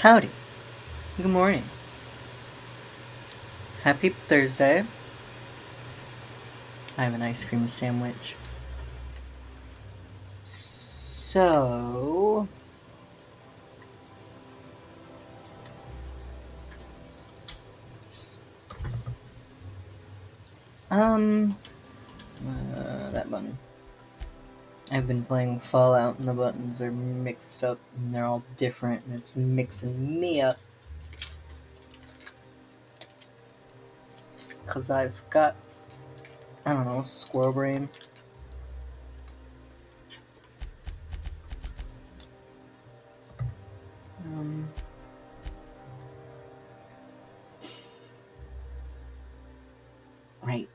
Howdy. Good morning. Happy Thursday. I have an ice cream sandwich. So, um, that button. I've been playing Fallout and the buttons are mixed up and they're all different and it's mixing me up. Cause I've got, I don't know, squirrel brain. Right.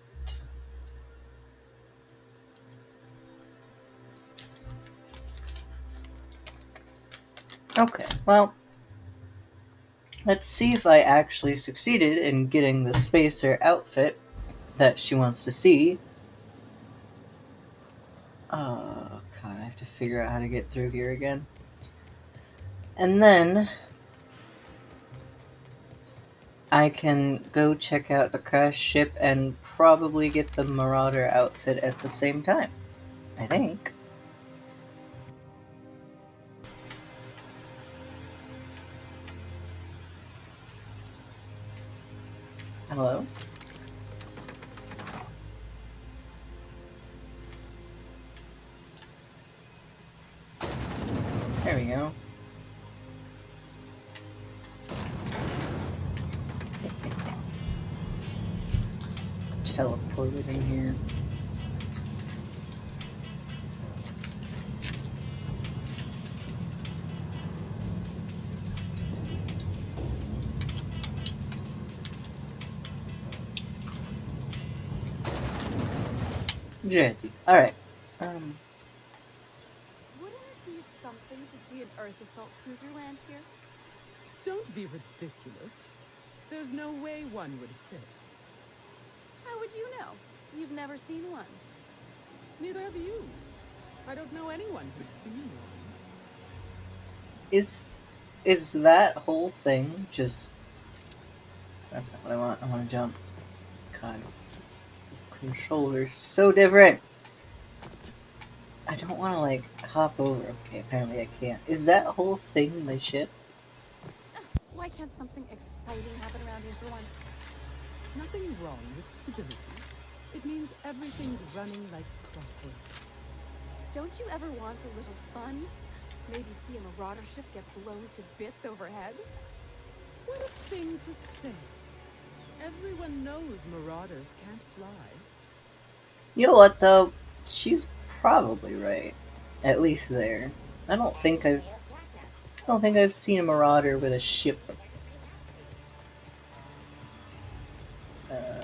Okay, well, let's see if I actually succeeded in getting the spacer outfit that she wants to see. Oh, God, I have to figure out how to get through here again. And then I can go check out the crash ship and probably get the Marauder outfit at the same time. I think. Hello? There we go. Teleported in here. Jazzy. Alright. Wouldn't it be something to see an Earth assault cruiser land here? Don't be ridiculous. There's no way one would fit. How would you know? You've never seen one. Neither have you. I don't know anyone who's seen one. Is that whole thing just... That's not what I want. I want to jump. God. Controls are so different! I don't want to, like, hop over. Okay, apparently I can't. Is that whole thing the ship? Why can't something exciting happen around here for once? Nothing wrong with stability. It means everything's running like clockwork. Don't you ever want a little fun? Maybe see a marauder ship get blown to bits overhead? What a thing to say. Everyone knows marauders can't fly. You know what, though? She's probably right. At least there. I don't think I've seen a marauder with a ship. Okay.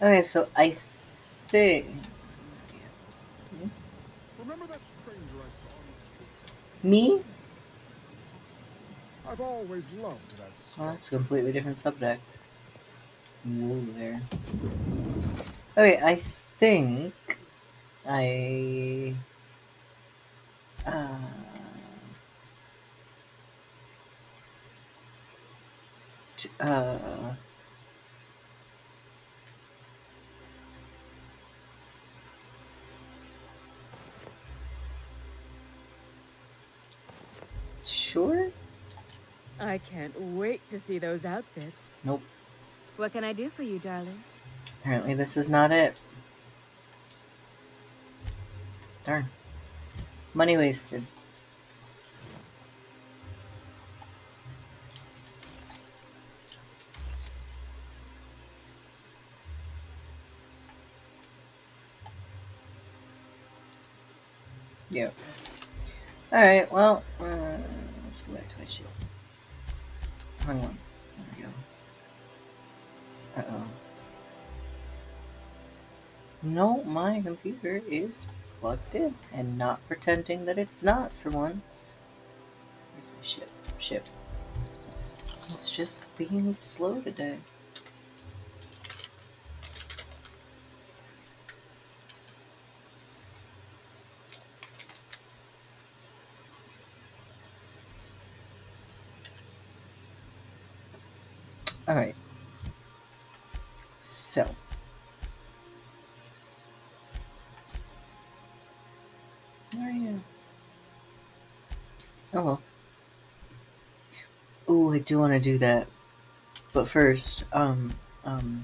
Okay, so I think... Remember that stranger I saw in the street? Me? I've always loved that Well, sculpture. that's a completely different subject. Whoa there. Okay, I think I... Uh, t- uh, sure? I can't wait to see those outfits. Nope. What can I do for you, darling? Apparently this is not it. Darn. Money wasted. Yep. Alright, well, let's go back to my shield. Hang on. There we go. Uh-oh. No, my computer is plugged in and not pretending that it's not for once. Where's my ship? Ship. It's just being slow today. Alright. So. Oh, yeah. Oh, well. Oh, I do want to do that. But first, um, um,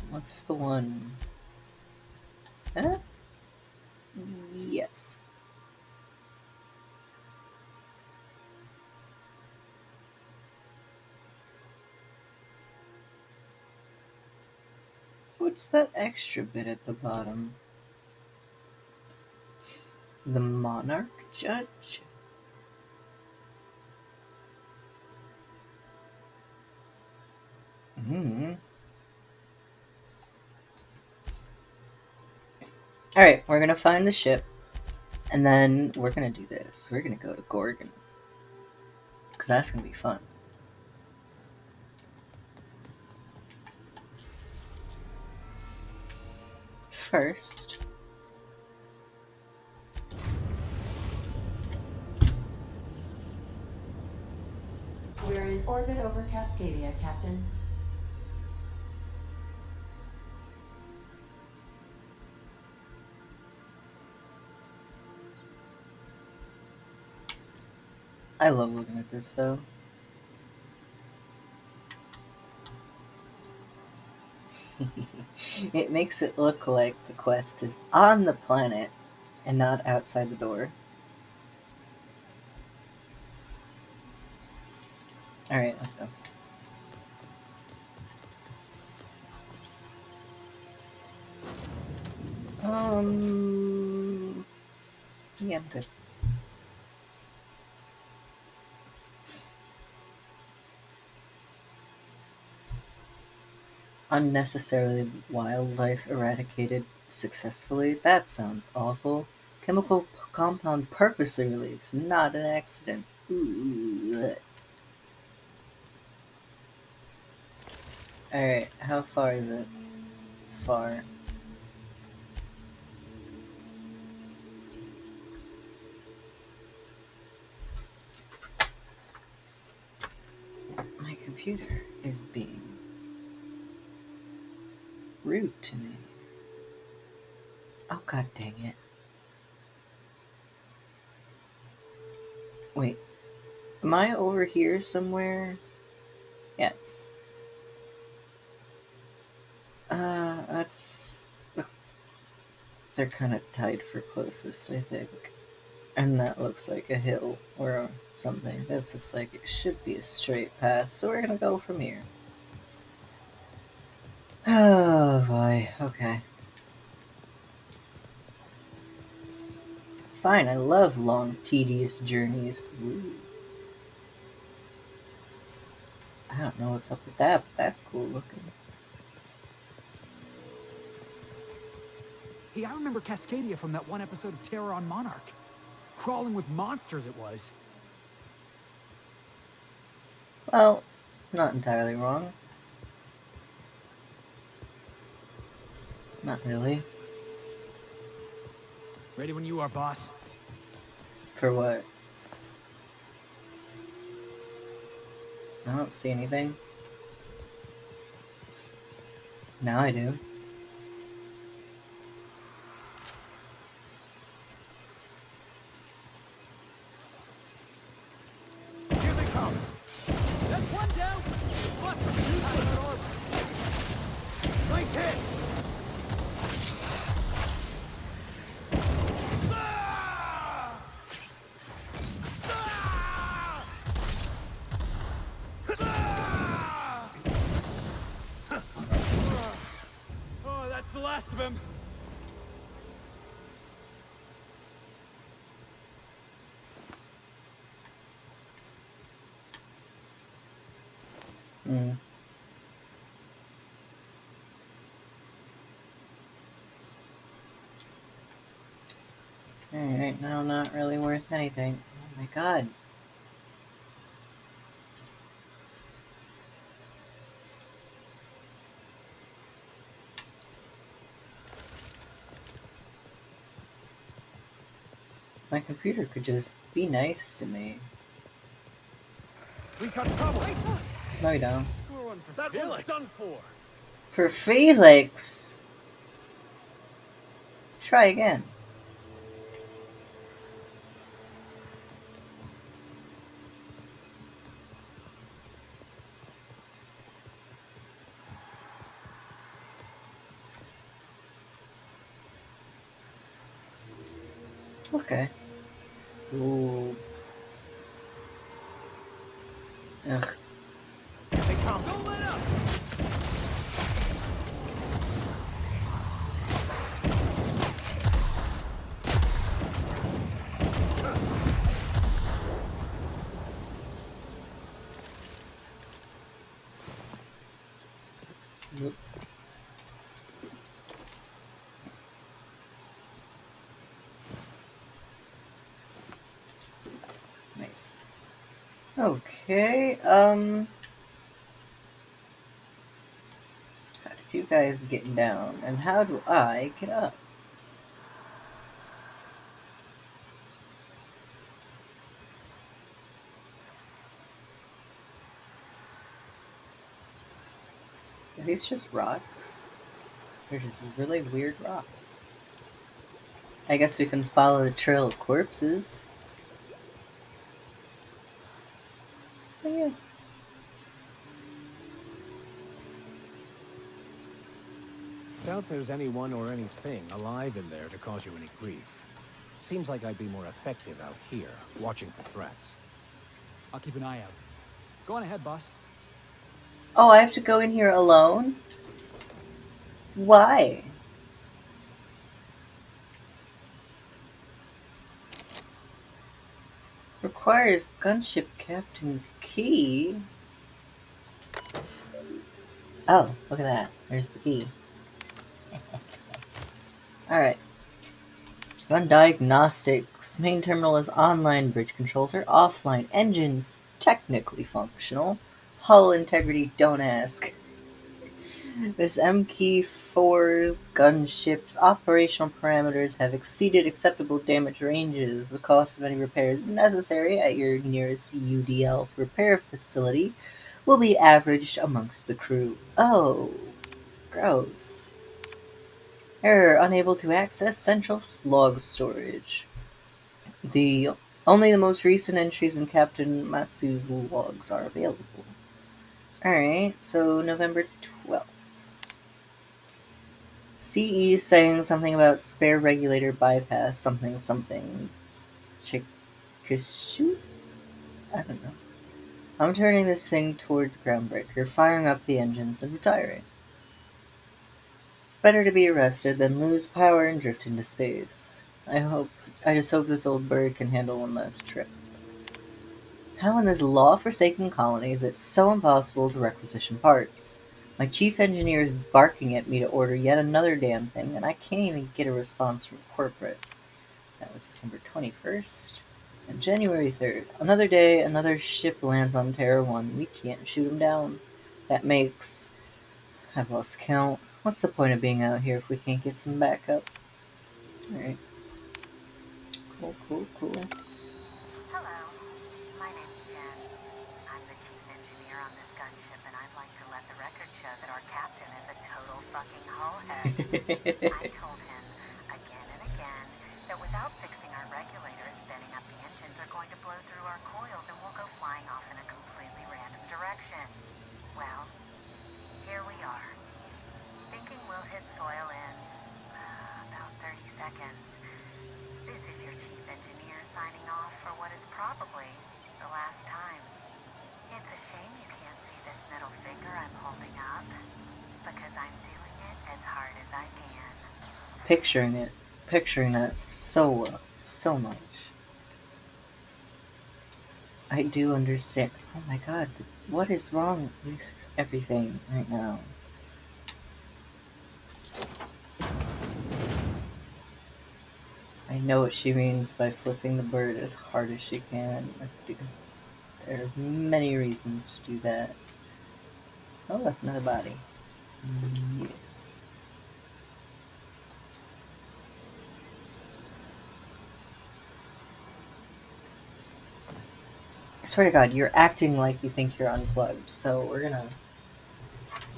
what's the one? Huh? Yes. What's that extra bit at the bottom? The monarch judge? Alright, we're gonna find the ship, and then we're gonna do this. We're gonna go to Gorgon. Because that's gonna be fun. First, We're in orbit over Cascadia, Captain. I love looking at this though. It makes it look like the quest is on the planet and not outside the door. Alright, let's go. Yeah, I'm good. Unnecessarily wildlife eradicated successfully? That sounds awful. Chemical compound purposely released, not an accident. Ooh. Alright, how far is it? Far. My computer is being rude to me. Oh, god dang it. Wait, am I over here somewhere? Yes. That's... They're kind of tied for closest, I think. And that looks like a hill or something. This looks like it should be a straight path, so we're gonna go from here. Oh boy, okay. It's fine, I love long, tedious journeys. Ooh. I don't know what's up with that, but that's cool looking. Hey, I remember Cascadia from that one episode of Terror on Monarch. Crawling with monsters it was. Well, it's not entirely wrong. Not really. Ready when you are, boss. For what? I don't see anything. Now I do. Here they come. That's one down! Buster, nice hit! Oh, that's the last of him. Hmm. Alright, now not really worth anything. Oh my god. My computer could just be nice to me. We've got trouble. No, we don't. Score one for That Felix. one's done for. For Felix! Try again. Okay. Ooh. Ugh. They come. Don't let up. Nope. Nice. Okay, how did you guys get down, and how do I get up? Are these just rocks? They're just really weird rocks. I guess we can follow the trail of corpses. But yeah. Doubt there's anyone or anything alive in there to cause you any grief. Seems like I'd be more effective out here, watching for threats. I'll keep an eye out. Go on ahead, boss. Oh, I have to go in here alone? Why? Requires gunship captain's key. Oh, look at that. There's the key. Alright. Run diagnostics. Main terminal is online. Bridge controls are offline. Engines technically functional. Hull integrity, don't ask. This MK4's gunship's operational parameters have exceeded acceptable damage ranges. The cost of any repairs necessary at your nearest UDL repair facility will be averaged amongst the crew. Oh, gross. Error, unable to access central log storage. Only the most recent entries in Captain Matsu's logs are available. Alright, so November 12th. CE saying something about spare regulator bypass something something. Chikishu? I don't know. I'm turning this thing towards groundbreaker, firing up the engines and retiring. Better to be arrested than lose power and drift into space. I just hope this old bird can handle one last trip. How in this law-forsaken colony is it so impossible to requisition parts? My chief engineer is barking at me to order yet another damn thing, and I can't even get a response from corporate. That was December 21st. And January 3rd. Another day, another ship lands on Terra 1. We can't shoot him down. That makes... I've lost count. What's the point of being out here if we can't get some backup? Alright. Cool. Hello, my name's Jen. I'm the chief engineer on this gunship, and I'd like to let the record show that our captain is a total fucking hullhead. I told him again and again that without fixing our regulators, spinning up the engines are going to blow through our coils and we'll go flying off in a completely random direction. Well, here we are. Thinking we'll hit soil in about 30 seconds. This is your chief engineer signing off for what is probably the last time. It's a shame you can't see this middle finger I'm holding up, because I'm doing it as hard as I can. Picturing that so much. I do understand. Oh my god, what is wrong with everything right now? I know what she means by flipping the bird as hard as she can. There are many reasons to do that. Oh, look, another body. Yes. I swear to God, you're acting like you think you're unplugged, so we're gonna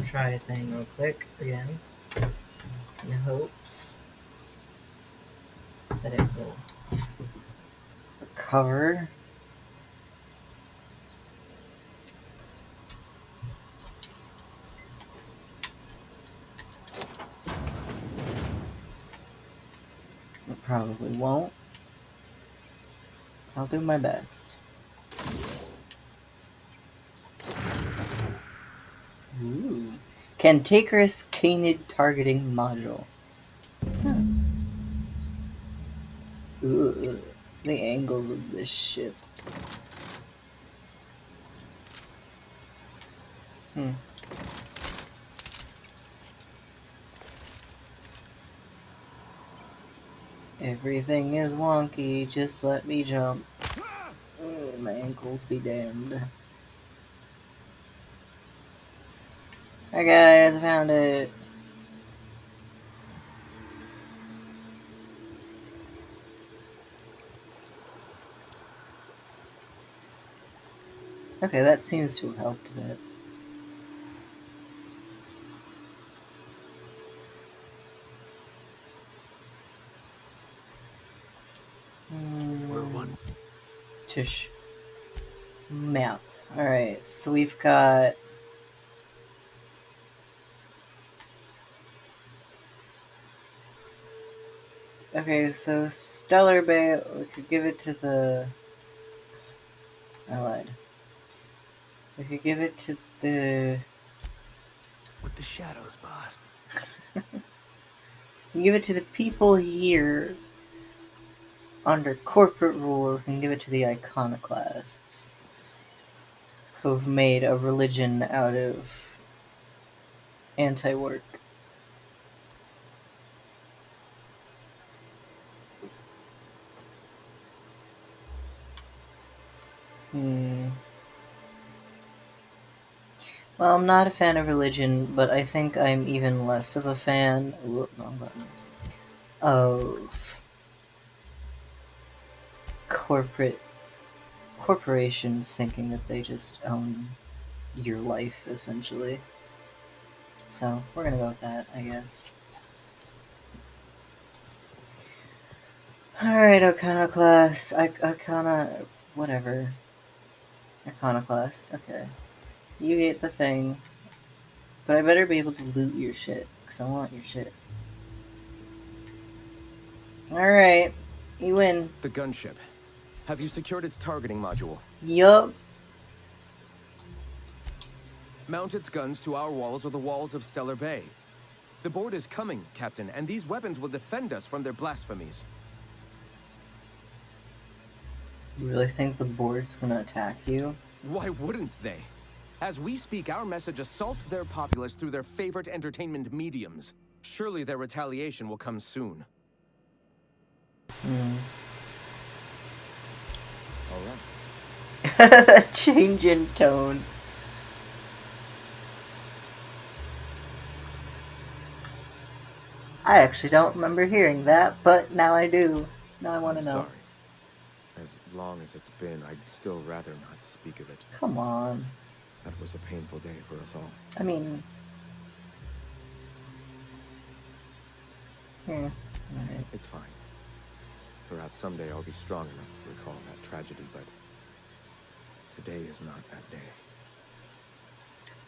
try a thing real quick again in hopes that it will recover. It probably won't. I'll do my best. Ooh. Cantankerous Canid Targeting Module. Huh. Ooh. The angles of this ship. Everything is wonky, just let me jump. Oh, my ankles be damned. Hi guys, I found it. Okay, that seems to have helped a bit. We're one. Tish. Map. Alright, so we've got... Okay, so Stellar Bay, we could give it to the... I lied. We could give it to the... With the shadows, boss. We can give it to the people here under corporate rule, or we can give it to the iconoclasts who've made a religion out of anti-work. Well, I'm not a fan of religion, but I think I'm even less of a fan wrong button, of corporations thinking that they just own your life, essentially. So, we're gonna go with that, I guess. Alright, Iconoclast. Whatever. Iconoclast, okay. You get the thing. But I better be able to loot your shit, because I want your shit. Alright. You win. The gunship. Have you secured its targeting module? Yup. Mount its guns to our walls or the walls of Stellar Bay. The board is coming, Captain, and these weapons will defend us from their blasphemies. You really think the board's gonna attack you? Why wouldn't they? As we speak, our message assaults their populace through their favorite entertainment mediums. Surely their retaliation will come soon. All right. That change in tone. I actually don't remember hearing that, but now I do. Now I want to know. Sorry. As long as it's been, I'd still rather not speak of it. Come on. That was a painful day for us all. I mean... Alright. It's fine. Perhaps someday I'll be strong enough to recall that tragedy, but today is not that day.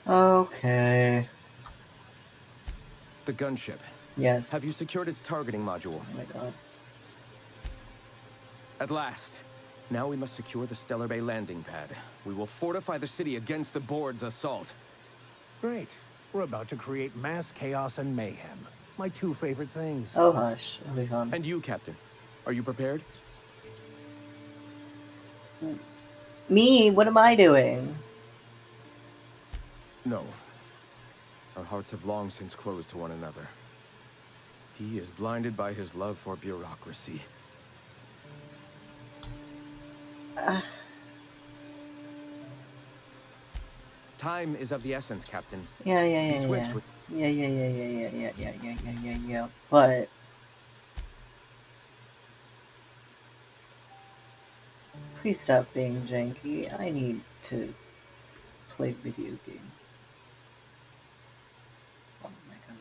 Okay. The gunship. Yes. Have you secured its targeting module? Oh my god. At last. Now we must secure the Stellar Bay landing pad. We will fortify the city against the board's assault. Great. We're about to create mass chaos and mayhem. My two favorite things. Oh hush. It'll be fun. And you, Captain. Are you prepared? Me? What am I doing? No. Our hearts have long since closed to one another. He is blinded by his love for bureaucracy. Time is of the essence, Captain. Yeah. Be swift with- Yeah. But Please stop being janky. I need to play video game. Oh my god.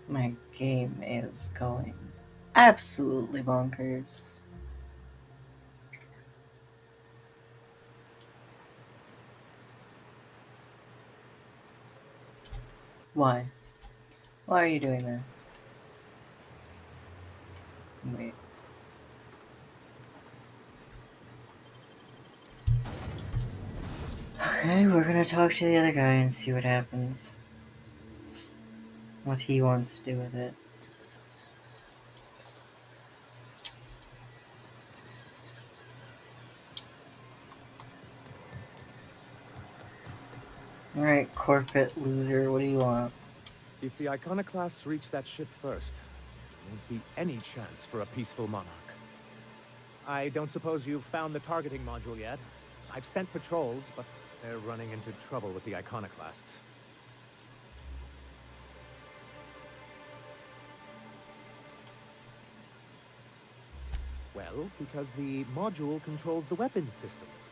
My game is going absolutely bonkers. Why? Why are you doing this? Wait. Okay, we're gonna talk to the other guy and see what happens. What he wants to do with it. Alright, corporate loser, what do you want? If the iconoclasts reach that ship first, there won't be any chance for a peaceful monarch. I don't suppose you've found the targeting module yet? I've sent patrols, but they're running into trouble with the iconoclasts. Well, because the module controls the weapons systems.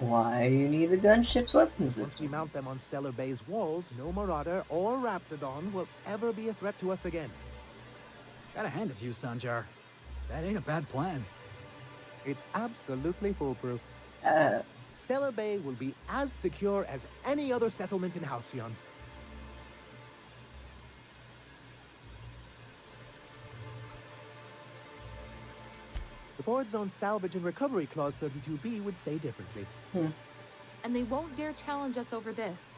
Why do you need the gunship's weapons Once we mount them on Stellar Bay's walls, no Marauder or Raptidon will ever be a threat to us again. Gotta hand it to you, Sanjar. That ain't a bad plan. It's absolutely foolproof. Uh, Stellar Bay will be as secure as any other settlement in Halcyon. The boards on Salvage and Recovery Clause 32B would say differently. And they won't dare challenge us over this.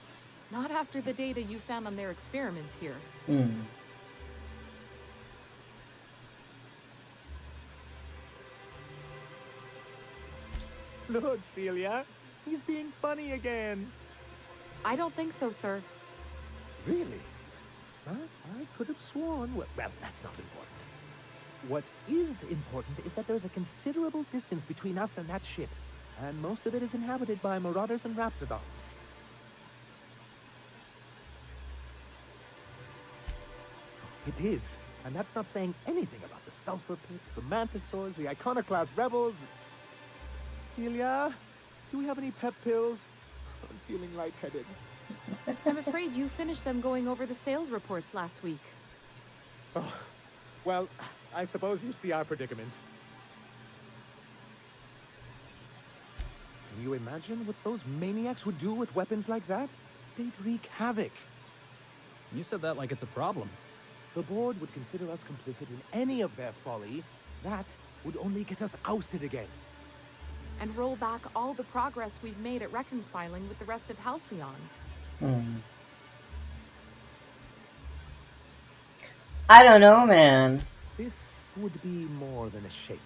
Not after the data you found on their experiments here. Look, Celia, he's being funny again. I don't think so, sir. Really? I could have sworn. Well, that's not important. What is important is that there's a considerable distance between us and that ship, and most of it is inhabited by Marauders and Raptidons. It is, and that's not saying anything about the Sulfur Pits, the Mantisaurs, the Iconoclast Rebels. Celia, do we have any pep pills? I'm feeling lightheaded. I'm afraid you finished them going over the sales reports last week. Oh, well, I suppose you see our predicament. Can you imagine what those maniacs would do with weapons like that? They'd wreak havoc. You said that like it's a problem. The board would consider us complicit in any of their folly. That would only get us ousted again. And roll back all the progress we've made at reconciling with the rest of Halcyon. I don't know, man. This would be more than a shakeup.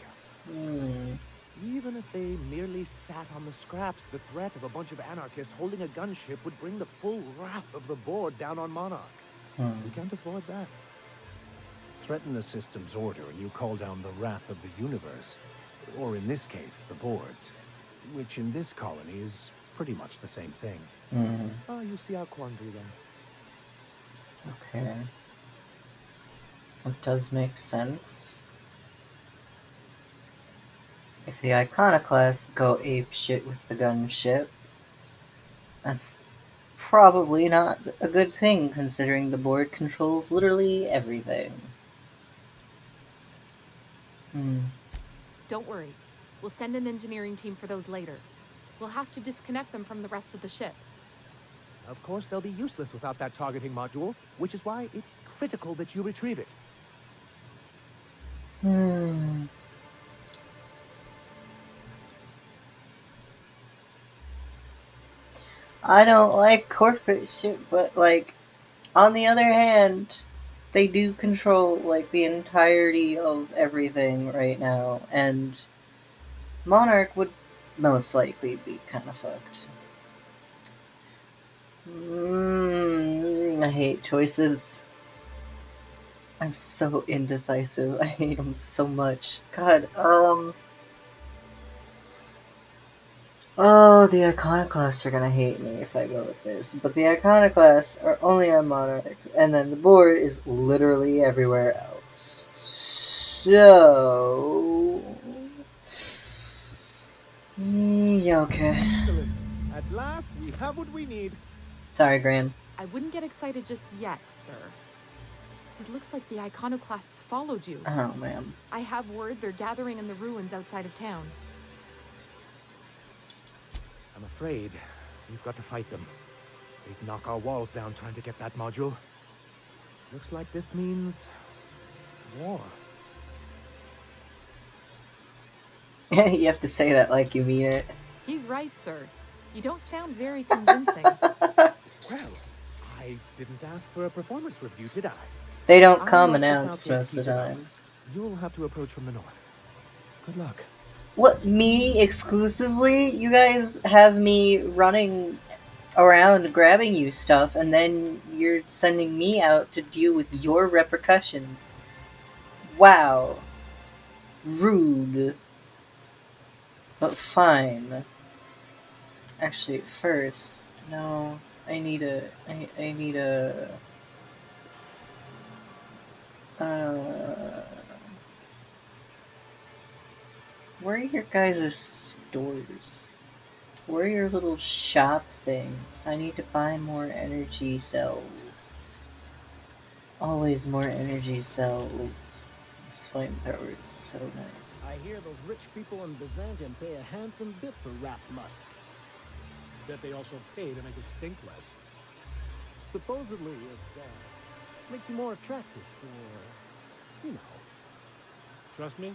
Even if they merely sat on the scraps, the threat of a bunch of anarchists holding a gunship would bring the full wrath of the board down on Monarch. We can't afford that. Threaten the system's order and you call down the wrath of the universe. Or in this case, the boards. Which in this colony is pretty much the same thing. Oh, you see our quandary then. Okay. It does make sense. If the Iconoclasts go apeshit with the gunship, that's probably not a good thing, considering the board controls literally everything. Don't worry. We'll send an engineering team for those later. We'll have to disconnect them from the rest of the ship. Of course, they'll be useless without that targeting module, which is why it's critical that you retrieve it. I don't like corporate shit, but, like, on the other hand, they do control, like, the entirety of everything right now, and Monarch would most likely be kind of fucked. I hate choices. I'm so indecisive. I hate him so much. God, oh, the Iconoclasts are gonna hate me if I go with this. But the Iconoclasts are only on Monarch, and then the board is literally everywhere else. So... yeah, okay. Excellent. At last, we have what we need. Sorry, Graham. I wouldn't get excited just yet, sir. It looks like the Iconoclasts followed you. Oh, man. I have word they're gathering in the ruins outside of town. I'm afraid we've got to fight them. They'd knock our walls down trying to get that module. Looks like this means war. You have to say that like you mean it. He's right, sir. You don't sound very convincing. Well, I didn't ask for a performance review, did I? They don't I'll come mark this announced out most of the to keep it up. time. You'll have to approach from the north. Good luck. What, me exclusively? You guys have me running around grabbing you stuff, and then you're sending me out to deal with your repercussions. Wow. Rude. But fine. Actually, first, no, I need a, where are your guys' stores? Where are your little shop things? I need to buy more energy cells. Always more energy cells. This flamethrower is so nice. I hear those rich people in Byzantium pay a handsome bit for wrapped musk. Bet they also pay to make it stink less. Supposedly, it makes you more attractive for, you know. Trust me,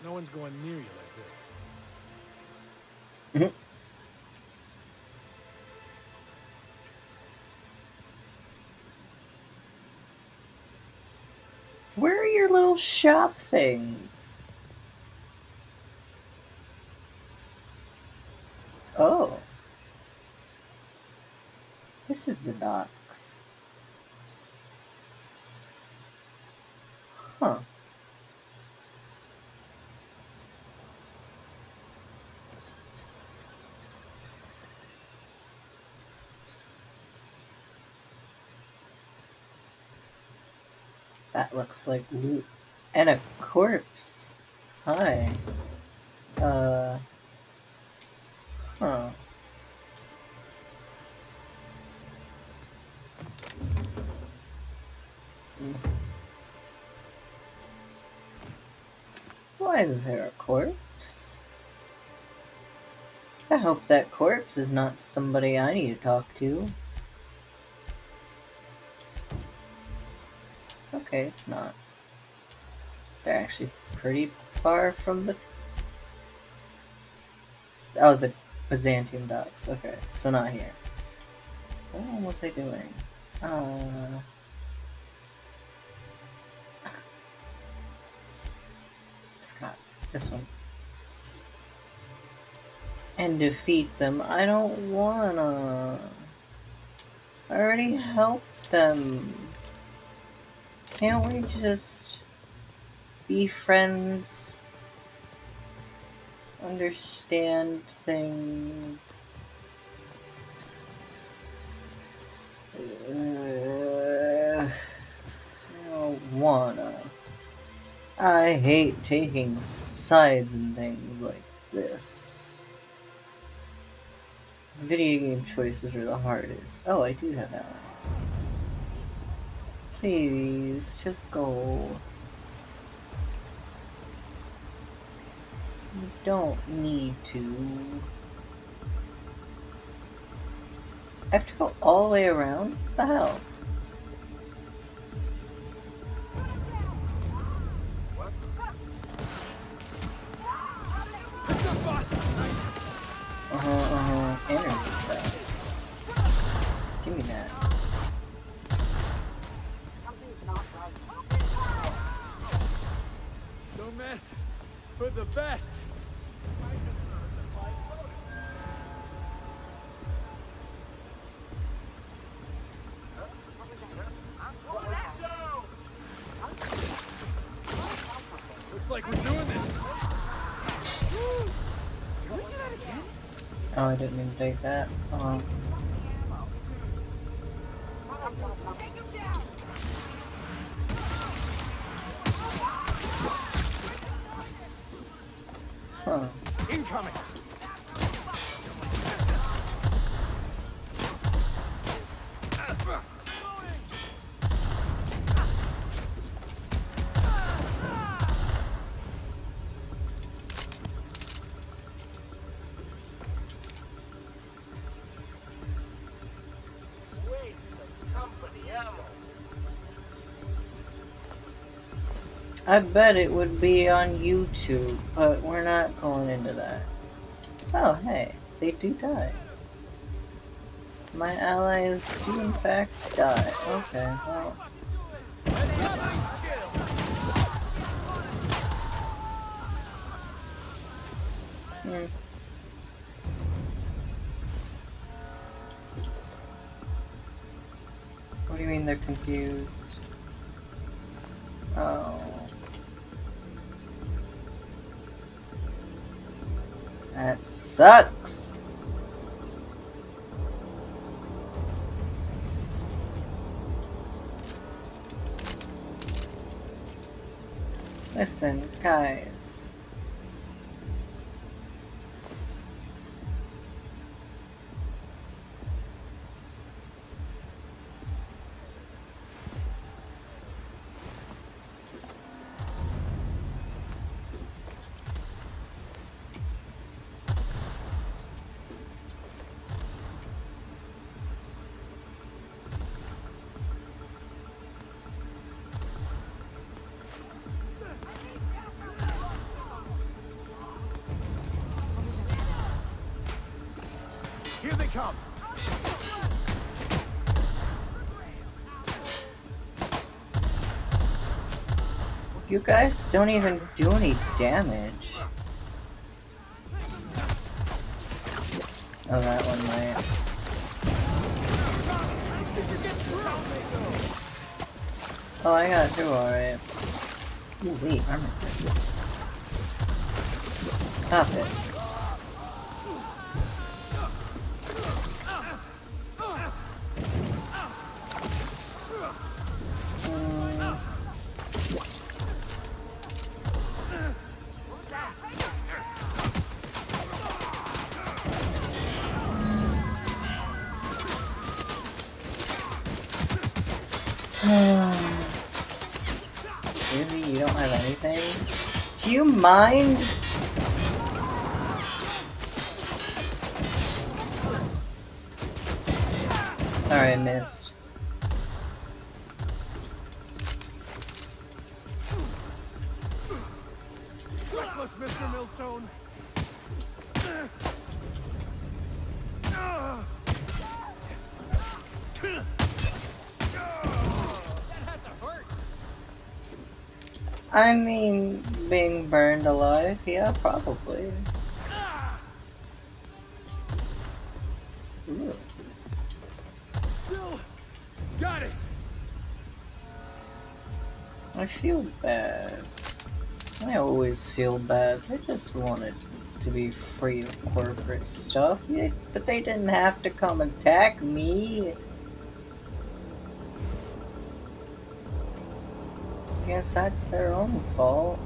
no one's going near you like this. Where are your little shop things? Oh. This is the docks. Huh. That looks like loot. And a corpse. Hi. Huh. Why is there a corpse? I hope that corpse is not somebody I need to talk to. Okay, it's not. They're actually pretty far from the... oh, the Byzantium docks. Okay, so not here. What was I doing? I forgot. This one. And defeat them. I don't wanna. I already helped them. Can't we just be friends? Understand things. I don't wanna. I hate taking sides in things like this. Video game choices are the hardest. Oh, I do have allies. Please, just go. You don't need to. I have to go all the way around? What the hell? Energy cell. Give me that. Don't mess with the best. like we're doing this. Oh, I didn't mean to take that. Huh. Incoming. I bet it would be on YouTube, but we're not going into that. Oh, hey, they do die. My allies do in fact die. Okay, well. What do you mean they're confused? Oh. That sucks! Listen, guys. Here they come. You guys don't even do any damage. Oh, that one might. Oh, I got two, alright. Ooh, wait, armor breaks. Stop it. Really? You don't have anything? Do you mind? Sorry, I missed. Reckless, Mr. Millstone. I mean, being burned alive? Yeah, probably. Ooh. Still got it. I feel bad. I always feel bad. I just wanted to be free of corporate stuff, yeah, but they didn't have to come attack me. I guess that's their own fault.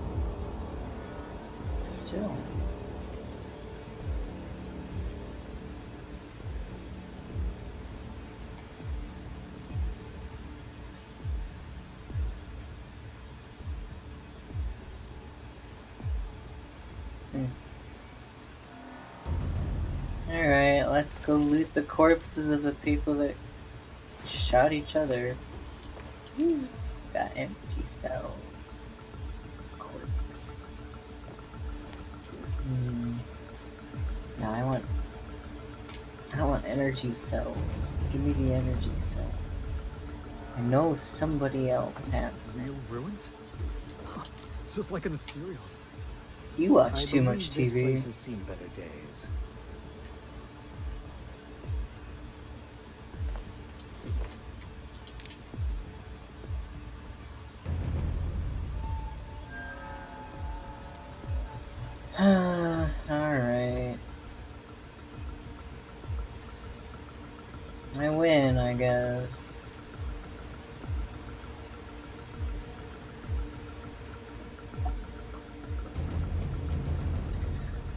Still. Alright, let's go loot the corpses of the people that shot each other. Ooh, got empty cells. Corpse. No, I want energy cells. Give me the energy cells. I know somebody else has. Real ruins? It's just like in the serials. You watch too much This TV. place has seen better days. I win, I guess.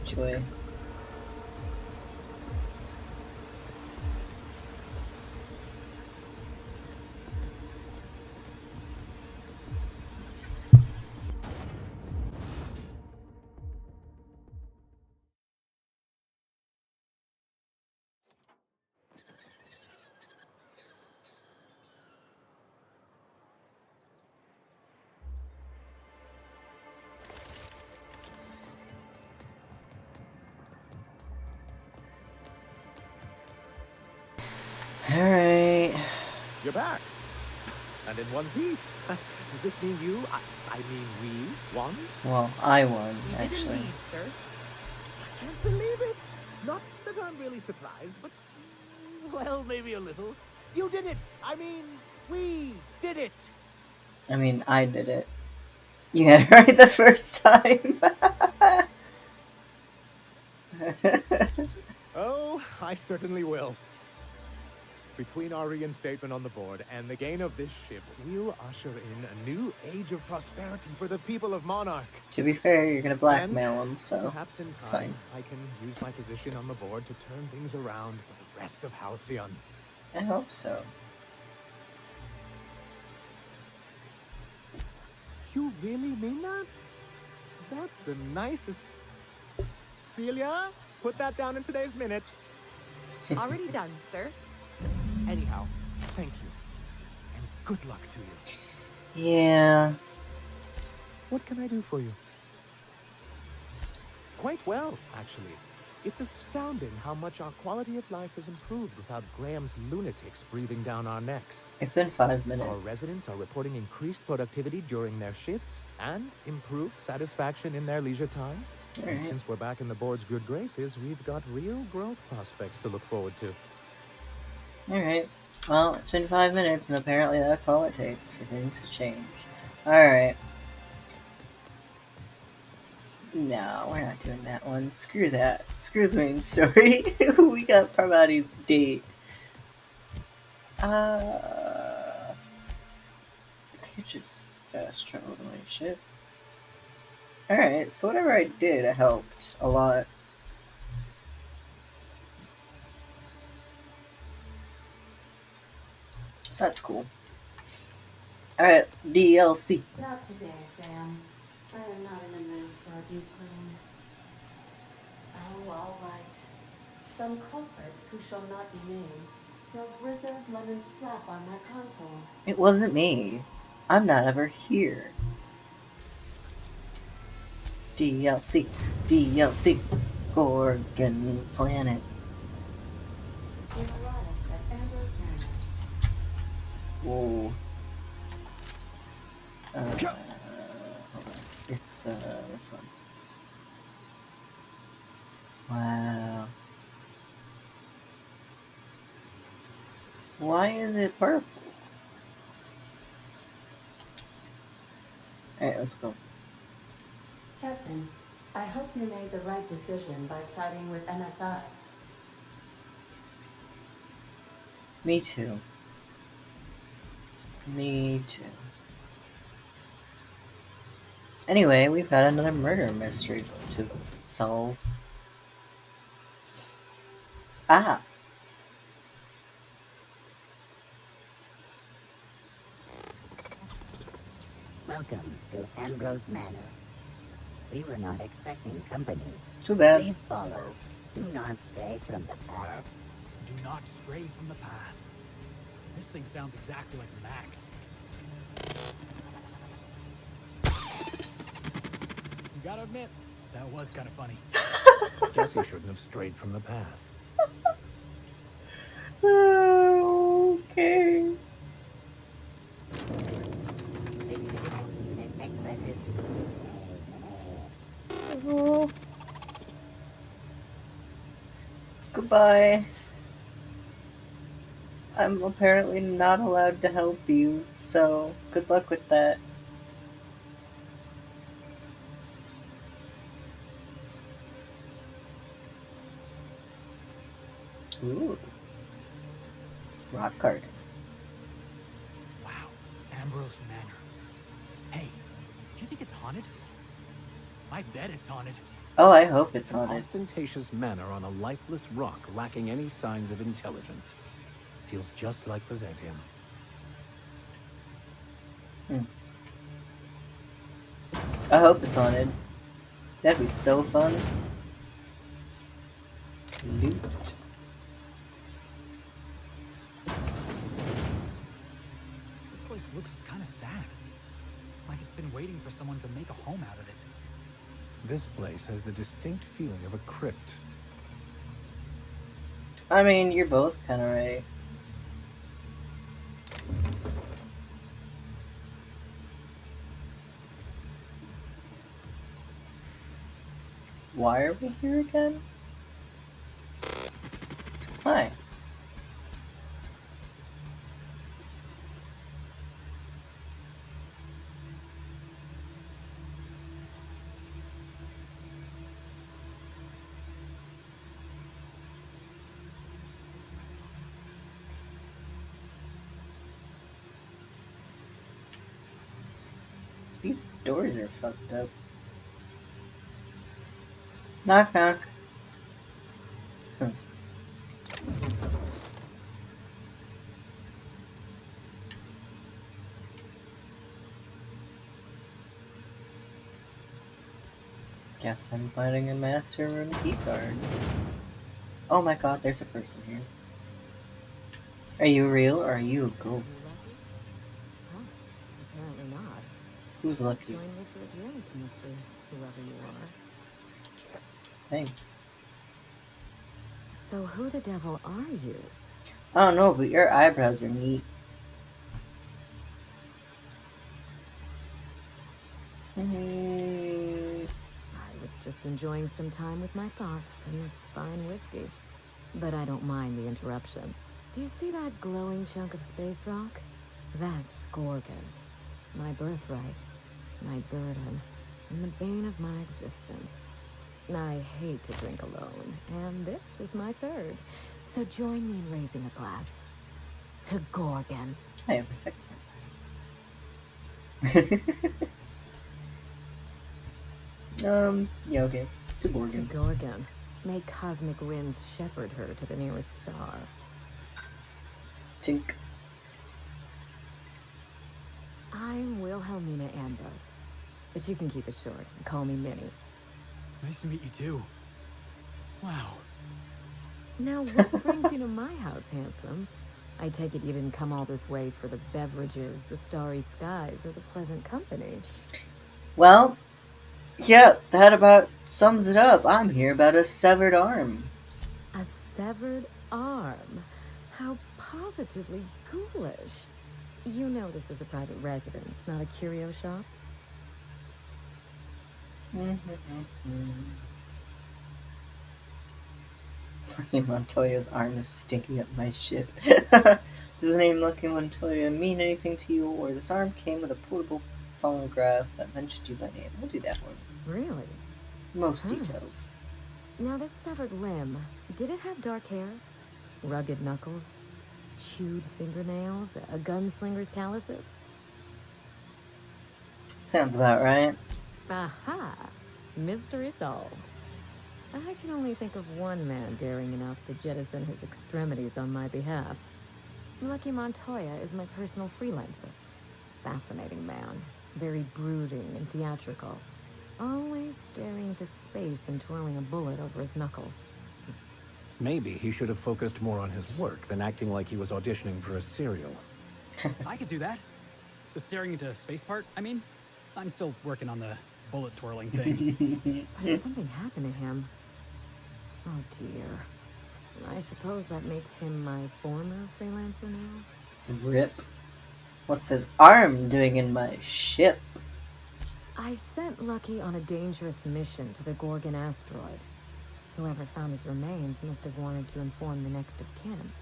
Joy. Alright. You're back. And in one piece. Does this mean you, I mean we, won? Well, I won, You did actually. indeed, sir. I can't believe it. Not that I'm really surprised, but, well, maybe a little. You did it. I mean, we did it. I mean, I did it. You had it right the first time. Oh, I certainly will. Between our reinstatement on the board and the gain of this ship, we'll usher in a new age of prosperity for the people of Monarch. To be fair, you're gonna blackmail And him, so perhaps in it's time, fine. I can use my position on the board to turn things around for the rest of Halcyon. I hope so. You really mean that? That's the nicest... Celia, put that down in today's minutes. Already done, sir. Anyhow, thank you. And good luck to you. Yeah. What can I do for you? Quite well, actually. It's astounding how much our quality of life has improved without Graham's lunatics breathing down our necks. It's been 5 minutes. Our residents are reporting increased productivity during their shifts and improved satisfaction in their leisure time. All And right. since we're back in the board's good graces, we've got real growth prospects to look forward to. Alright. Well, it's been 5 minutes, and apparently that's all it takes for things to change. Alright. No, we're not doing that one. Screw that. Screw the main story. We got Parvati's date. I could just fast travel to my ship. Alright, so whatever I did helped a lot. So that's cool. Alright, DLC. Not today, Sam. I am not in the mood for a deep clean. Oh, all right. Some culprit who shall not be named spilled Rizzo's lemon slap on my console. It wasn't me. I'm not ever here. DLC. DLC. Gorgon Planet. We arrived at Ambrose Manor. Whoa. Hold on. It's this one. Wow. Why is it purple? Alright, let's go. Captain, I hope you made the right decision by siding with MSI. Me too. Me too. Anyway, we've got another murder mystery to solve. Ah! Welcome to Ambrose Manor. We were not expecting company. Too bad. Please follow. Do not stray from the path. Do not stray from the path. This thing sounds exactly like Max. You gotta admit, that was kind of funny. Guess he shouldn't have strayed from the path. Okay. Unit expresses Oh. Goodbye. I'm apparently not allowed to help you, so good luck with that. Ooh. Rock garden. Wow, Ambrose Manor. Hey, do you think it's haunted? I bet it's haunted. Oh, I hope it's An haunted. ostentatious manor on a lifeless rock lacking any signs of intelligence. Feels just like Byzantium. I hope it's haunted. That'd be so fun. Loot. This place looks kind of sad. Like it's been waiting for someone to make a home out of it. This place has the distinct feeling of a crypt. I mean, you're both kind of right. Why are we here again? Hi. These doors are fucked up. Knock knock. Guess I'm finding a master room key card. Oh my god, there's a person here. Are you real or are you a ghost? Huh? Apparently not. Who's lucky? Join me for a drink, Mr. Whoever you are. Thanks. So who the devil are you? I don't know, but your eyebrows are neat. I was just enjoying some time with my thoughts and this fine whiskey. But I don't mind the interruption. Do you see that glowing chunk of space rock? That's Gorgon. My birthright, my burden, and the bane of my existence. I hate to drink alone, and this is my third. So join me in raising a glass. To Gorgon. I have a second one. Yeah, okay. To To Gorgon. Gorgon. May cosmic winds shepherd her to the nearest star. Tink. I'm Wilhelmina Ambrose. But you can keep it short and call me Minnie. Nice to meet you too. Wow. Now, what brings you to my house, handsome? I take it you didn't come all this way for the beverages, the starry skies, or the pleasant company. Well, yeah, that about sums it up. I'm here about a severed arm. A severed arm? How positively ghoulish. You know this is a private residence, not a curio shop? Lucky Montoya's arm is sticking up my ship. Does the name Lucky Montoya mean anything to you, or this arm came with a portable phonograph that mentioned you by name? We'll do that one. Really? Most details. Now this severed limb, did it have dark hair? Rugged knuckles? Chewed fingernails? A gunslinger's calluses? Sounds about right. Aha! Mystery solved. I can only think of one man daring enough to jettison his extremities on my behalf. Lucky Montoya is my personal freelancer. Fascinating man. Very brooding and theatrical. Always staring into space and twirling a bullet over his knuckles. Maybe he should have focused more on his work than acting like he was auditioning for a serial. I could do that. The staring into space part, I mean. I'm still working on the bullet twirling thing. But if something happened to him... Oh dear. I suppose that makes him my former freelancer now? Rip. What's his arm doing in my ship? I sent Lucky on a dangerous mission to the Gorgon asteroid. Whoever found his remains must have wanted to inform the next of kin.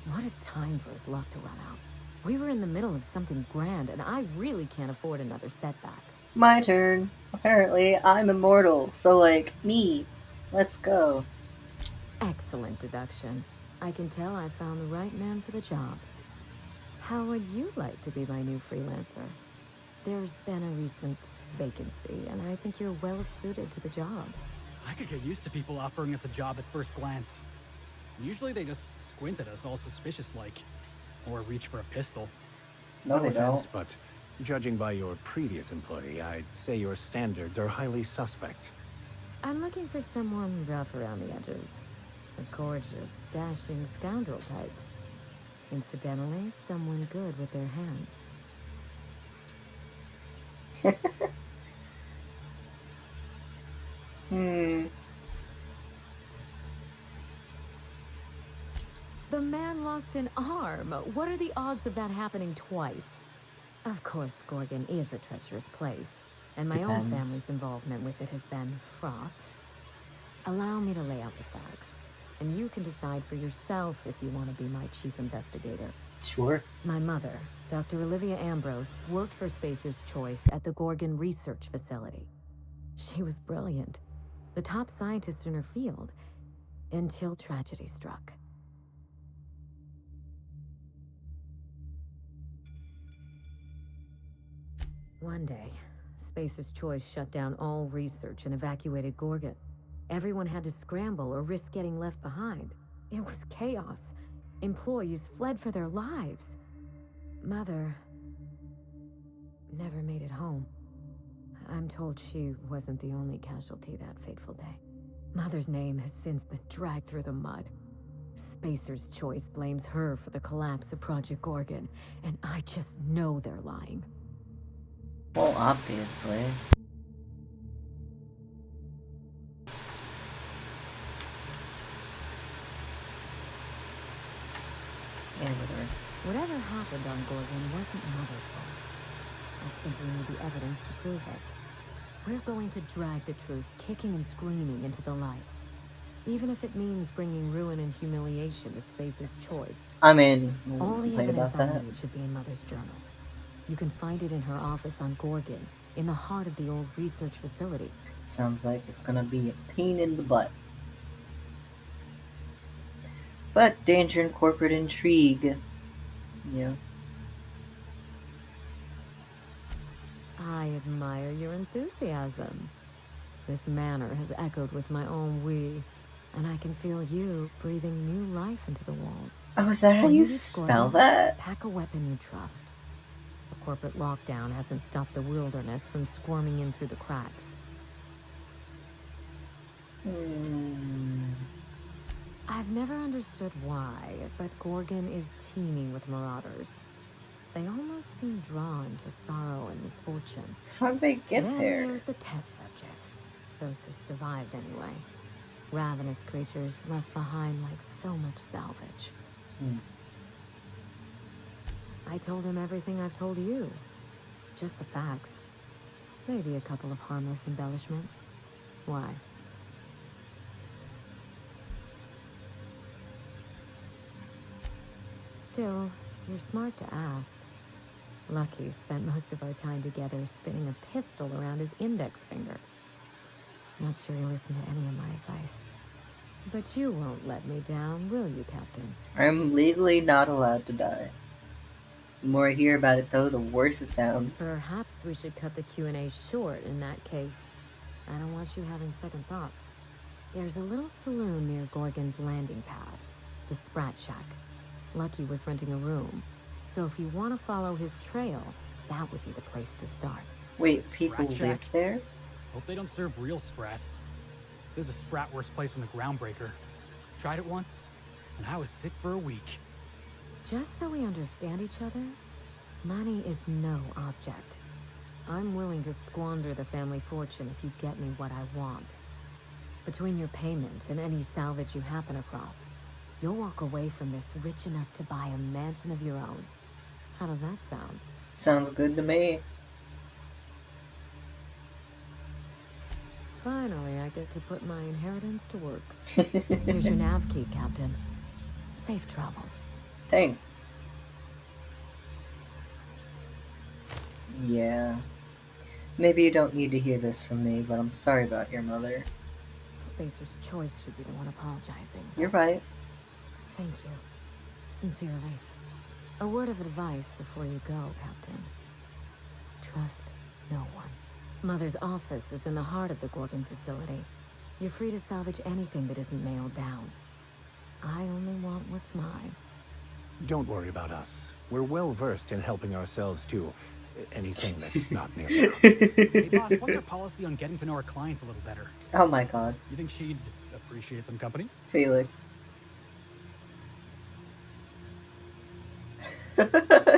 What a time for his luck to run out. We were in the middle of something grand, and I really can't afford another setback. My turn. Apparently, I'm immortal, so like, me. Let's go. Excellent deduction. I can tell I found the right man for the job. How would you like to be my new freelancer? There's been a recent vacancy, and I think you're well suited to the job. I could get used to people offering us a job at first glance. Usually they just squint at us all suspicious-like, or reach for a pistol. No, they offense, don't. but judging by your previous employee, I'd say your standards are highly suspect. I'm looking for someone rough around the edges. A gorgeous, dashing scoundrel type. Incidentally, someone good with their hands. The man lost an arm. What are the odds of that happening twice? Of course, Gorgon is a treacherous place, and my own Depends. family's involvement with it has been fraught. Allow me to lay out the facts, and you can decide for yourself if you want to be my chief investigator. Sure. My mother, Dr. Olivia Ambrose, worked for Spacer's Choice at the Gorgon Research Facility. She was brilliant, the top scientist in her field, until tragedy struck. One day, Spacer's Choice shut down all research and evacuated Gorgon. Everyone had to scramble or risk getting left behind. It was chaos. Employees fled for their lives. Mother never made it home. I'm told she wasn't the only casualty that fateful day. Mother's name has since been dragged through the mud. Spacer's Choice blames her for the collapse of Project Gorgon, and I just know they're lying. Well, obviously. Yeah, Whatever happened on Gorgon wasn't Mother's fault. I simply need the evidence to prove it. We're going to drag the truth kicking and screaming into the light. Even if it means bringing ruin and humiliation to Spacer's Choice. I mean, all the complain evidence about I that. need should be in Mother's journal. You can find it in her office on Gorgon, in the heart of the old research facility. Sounds like it's gonna be a pain in the butt. But danger and corporate intrigue. Yeah. I admire your enthusiasm. This manor has echoed with my own we, and I can feel you breathing new life into the walls. Oh, is that how When you reach spell Gorgon, that? Pack a weapon you trust. The corporate lockdown hasn't stopped the wilderness from squirming in through the cracks. I've never understood why, but Gorgon is teeming with marauders. They almost seem drawn to sorrow and misfortune. How did they get then there? There's the test subjects, those who survived anyway. Ravenous creatures left behind like so much salvage. I told him everything I've told you. Just the facts. Maybe a couple of harmless embellishments. Why? Still, you're smart to ask. Lucky spent most of our time together spinning a pistol around his index finger. Not sure he listened to any of my advice. But you won't let me down, will you, Captain? I'm legally not allowed to die. The more I hear about it, though, the worse it sounds. Perhaps we should cut the Q&A short in that case. I don't want you having second thoughts. There's a little saloon near Gorgon's landing pad, the Sprat Shack. Lucky was renting a room, so if you want to follow his trail, that would be the place to start. Wait, people Sprat live Shack? there? Hope they don't serve real sprats. There's a sprat worse place than the Groundbreaker. Tried it once, and I was sick for a week. Just so we understand each other, money is no object. I'm willing to squander the family fortune if you get me what I want. Between your payment and any salvage you happen across, you'll walk away from this rich enough to buy a mansion of your own. How does that sound? Sounds good to me. Finally, I get to put my inheritance to work. Here's your nav key, Captain. Safe travels. Thanks. Yeah. Maybe you don't need to hear this from me, but I'm sorry about your mother. Spacer's Choice should be the one apologizing. You're right. Thank you. Sincerely. A word of advice before you go, Captain. Trust no one. Mother's office is in the heart of the Gorgon facility. You're free to salvage anything that isn't nailed down. I only want what's mine. Don't worry about us. We're well versed in helping ourselves to anything that's not nailed down. Hey, boss, what's our policy on getting to know our clients a little better? Oh my god. You think she'd appreciate some company? Felix.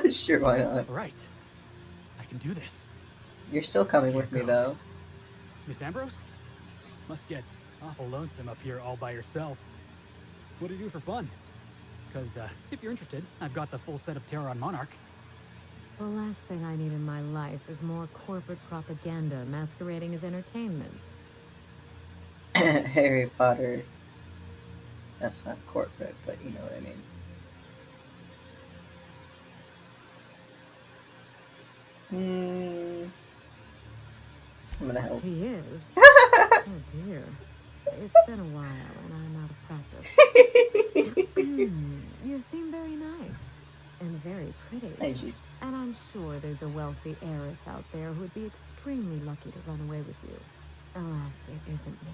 Sure, why not? Right. I can do this. You're still coming with me, though. Miss Ambrose? Must get awful lonesome up here all by yourself. What do you do for fun? Because, if you're interested, I've got the full set of Terror on Monarch. The last thing I need in my life is more corporate propaganda masquerading as entertainment. Harry Potter. That's not corporate, but you know what I mean. I'm gonna help. He is? Oh dear. It's been a while and I'm out of practice. You seem very nice. And very pretty. Hey, Jude. And I'm sure there's a wealthy heiress out there who'd be extremely lucky to run away with you. Alas, it isn't me.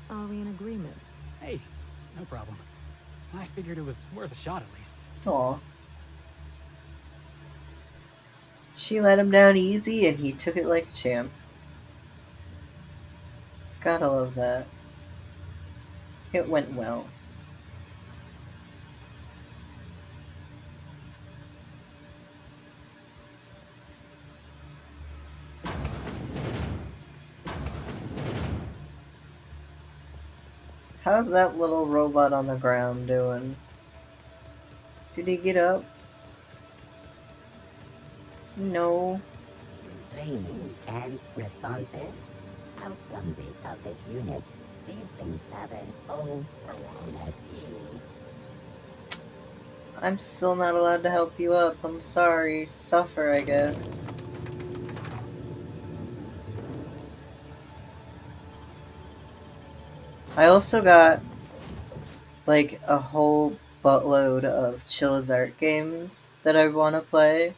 Are we in agreement? Hey, no problem. I figured it was worth a shot at least. Aw. She let him down easy and he took it like a champ. Gotta love that. It went well. How's that little robot on the ground doing? Did he get up? No. Ringing and responses. How clumsy of this unit. These things happen. Oh, for one at you. I'm still not allowed to help you up. I'm sorry. Suffer, I guess. I also got like a whole buttload of Chillazart games that I want to play.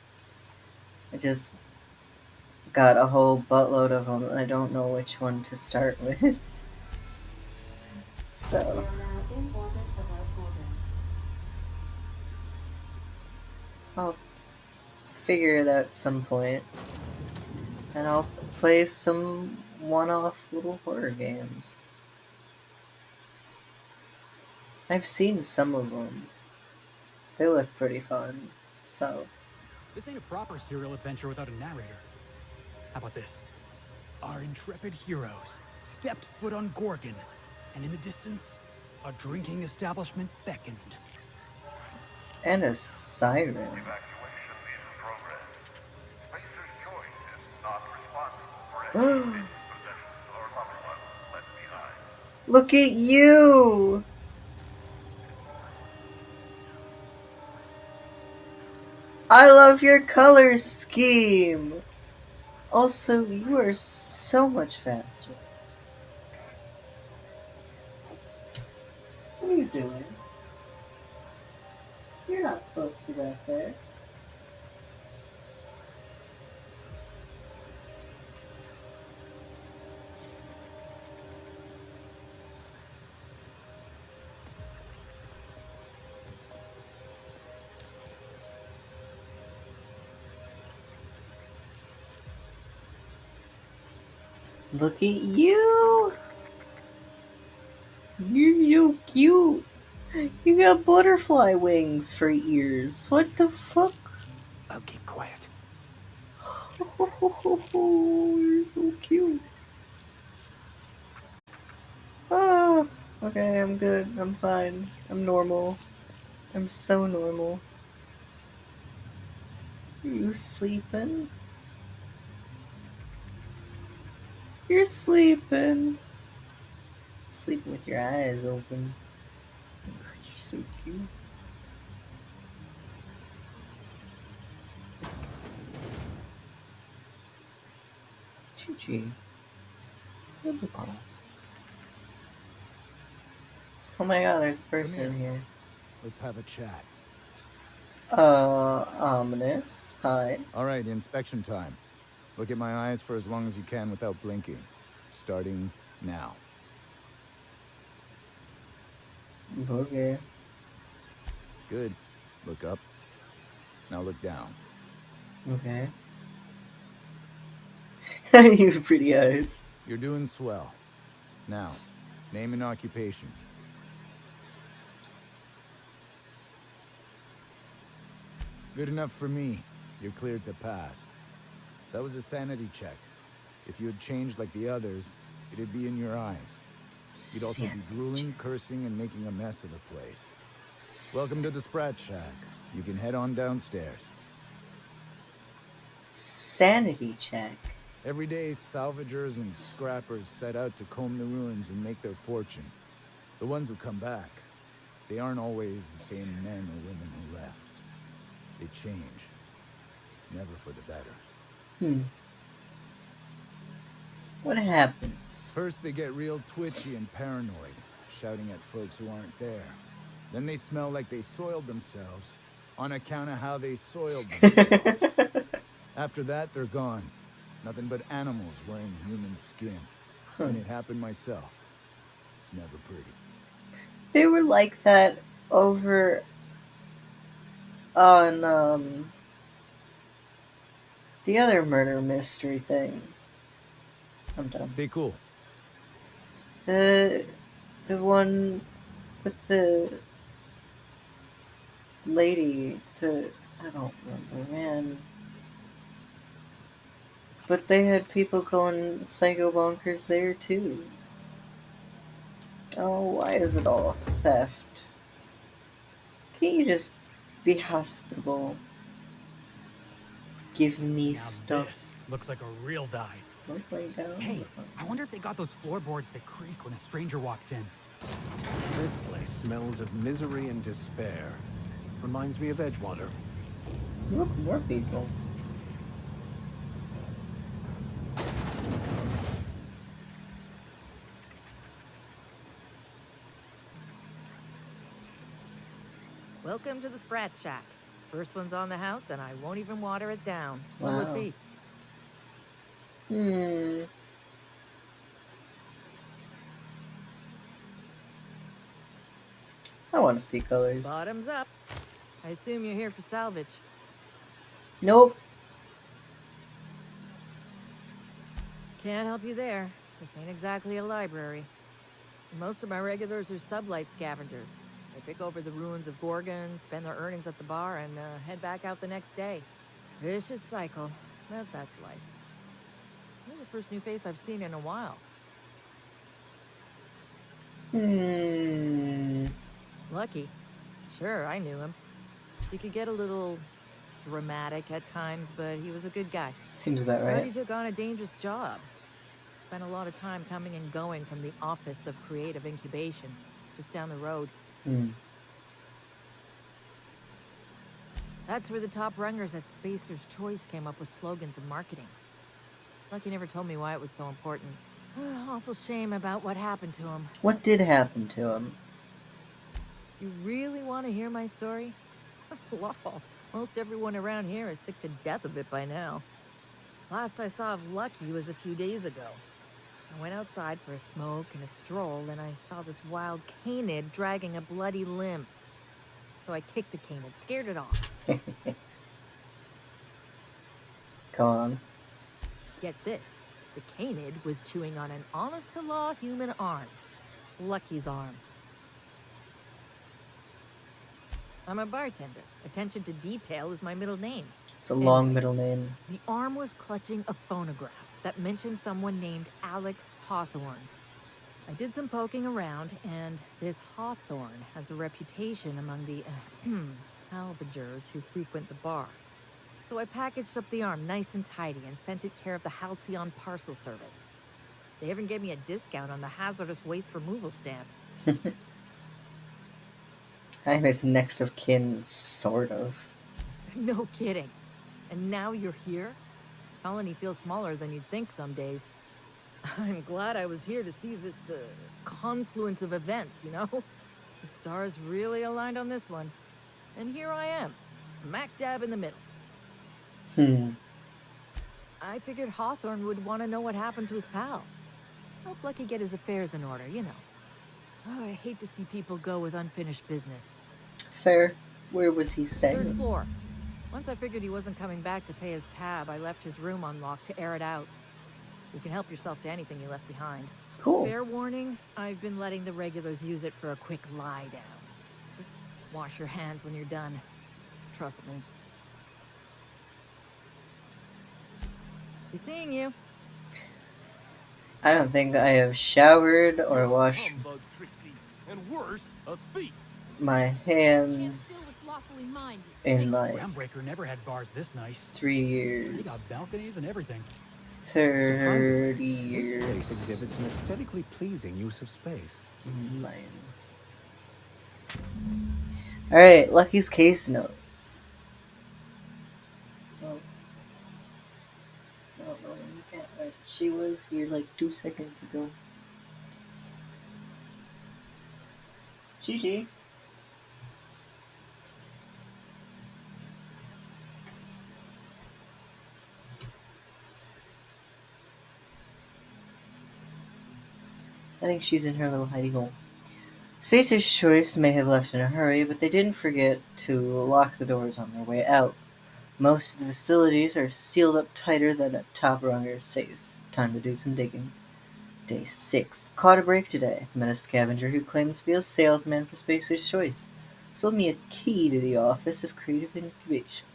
I just got a whole buttload of them and I don't know which one to start with. So I'll figure it out at some point. And I'll play some one-off little horror games. I've seen some of them. They look pretty fun, so... This ain't a proper serial adventure without a narrator. How about this? Our intrepid heroes stepped foot on Gorgon, and in the distance, a drinking establishment beckoned. And a siren. Look at you! I love your color scheme! Also, you are so much faster. What are you doing? You're not supposed to be back there. Look at you! You're so cute! You got butterfly wings for ears. What the fuck? I'll keep quiet. You're so cute. Ah, okay, I'm good. I'm fine. I'm normal. I'm so normal. Are you sleeping? You're sleeping. Sleeping with your eyes open. You're so cute. Chi-Chi. Oh my god, there's a person in here. Let's have a chat. Ominous. Hi. All right, inspection time. Look at my eyes for as long as you can without blinking. Starting now. Okay. Good. Look up. Now look down. Okay. You have pretty eyes. You're doing swell. Now, name and occupation. Good enough for me. You're cleared to pass. That was a sanity check. If you had changed like the others, it'd be in your eyes. You'd also be drooling, cursing, and making a mess of the place. Welcome to the Sprat Shack. You can head on downstairs. Sanity check. Every day, salvagers and scrappers set out to comb the ruins and make their fortune. The ones who come back, they aren't always the same men or women who left. They change. Never for the better. What happens? First, they get real twitchy and paranoid, shouting at folks who aren't there. Then they smell like they soiled themselves, on account of how they soiled themselves. After that, they're gone. Nothing but animals wearing human skin. Seen it happen myself. It's never pretty. They were like that over on the other murder mystery thing. I'm done. Stay cool. The one with the lady, I don't remember, man. But they had people going psycho bonkers there too. Oh, why is it all theft? Can't you just be hospitable? Give me Now stuff. this looks like a real dive. Hey, I wonder if they got those floorboards that creak when a stranger walks in. This place smells of misery and despair. Reminds me of Edgewater. Look, more people. Welcome to the Sprat Shack. First one's on the house, and I won't even water it down. What would it be? I want to see colors. Bottoms up. I assume you're here for salvage. Nope. Can't help you there. This ain't exactly a library. Most of my regulars are sublight scavengers. They pick over the ruins of Gorgon, spend their earnings at the bar, and head back out the next day. Vicious cycle, but that's life. You're the first new face I've seen in a while. Lucky. Sure, I knew him. He could get a little dramatic at times, but he was a good guy. Seems about right. Heard he took on a dangerous job. Spent a lot of time coming and going from the Office of Creative Incubation, just down the road. That's where the top rungers at Spacer's Choice came up with slogans and marketing. Lucky never told me why it was so important. Awful shame about what happened to him. What did happen to him? You really want to hear my story? Lol, most everyone around here is sick to death of it by now. Last I saw of Lucky was a few days ago. I went outside for a smoke and a stroll, and I saw this wild canid dragging a bloody limb. So I kicked the canid, scared it off. Come on. Get this, the canid was chewing on an honest-to-law human arm. Lucky's arm. I'm a bartender. Attention to detail is my middle name. It's a long middle name. The arm was clutching a phonograph that mentioned someone named Alex Hawthorne. I did some poking around, and this Hawthorne has a reputation among the salvagers who frequent the bar. So I packaged up the arm nice and tidy and sent it care of the Halcyon Parcel Service. They even gave me a discount on the hazardous waste removal stamp. I'm his next of kin, sort of. No kidding. And now you're here? Colony feels smaller than you'd think some days. I'm glad I was here to see this confluence of events, you know? The stars really aligned on this one. And here I am, smack dab in the middle. I figured Hawthorne would want to know what happened to his pal. Help Lucky get his affairs in order, you know. Oh, I hate to see people go with unfinished business. Fair. Where was he staying? 3rd floor. Once I figured he wasn't coming back to pay his tab, I left his room unlocked to air it out. You can help yourself to anything you left behind. Cool. Fair warning, I've been letting the regulars use it for a quick lie down. Just wash your hands when you're done. Trust me. Be seeing you. I don't think I have showered or washed and worse, a thief. my hands in like Groundbreaker never had bars this nice. 3 They got years. balconies and everything. 30 This place years. exhibits an aesthetically pleasing use of space. Alright, Lucky's case notes. Oh. Oh, no, you can't write. She was here like 2 seconds ago. GG. I think she's in her little hidey hole. Spacer's Choice may have left in a hurry, but they didn't forget to lock the doors on their way out. Most of the facilities are sealed up tighter than a top runger safe. Time to do some digging. Day 6. Caught a break today. Met a scavenger who claims to be a salesman for Spacer's Choice. Sold me a key to the Office of Creative Incubation.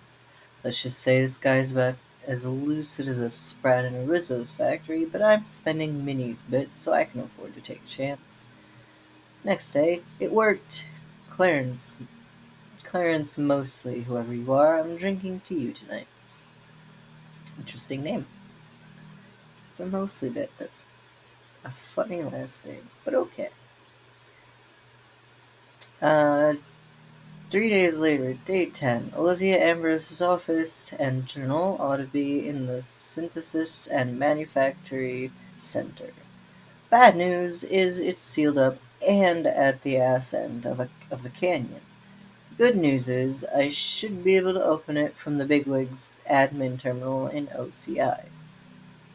Let's just say this guy's about as lucid as a sprat in a Rizzo's factory, but I'm spending Minnie's bits, so I can afford to take a chance. Next day, it worked. Clarence Mostly, whoever you are, I'm drinking to you tonight. Interesting name. The Mostly bit, that's a funny last name, but okay. 3 days later, day 10, Olivia Ambrose's office and journal ought to be in the Synthesis and Manufactory Center. Bad news is it's sealed up and at the ass end of the canyon. Good news is I should be able to open it from the bigwig's admin terminal in OCI.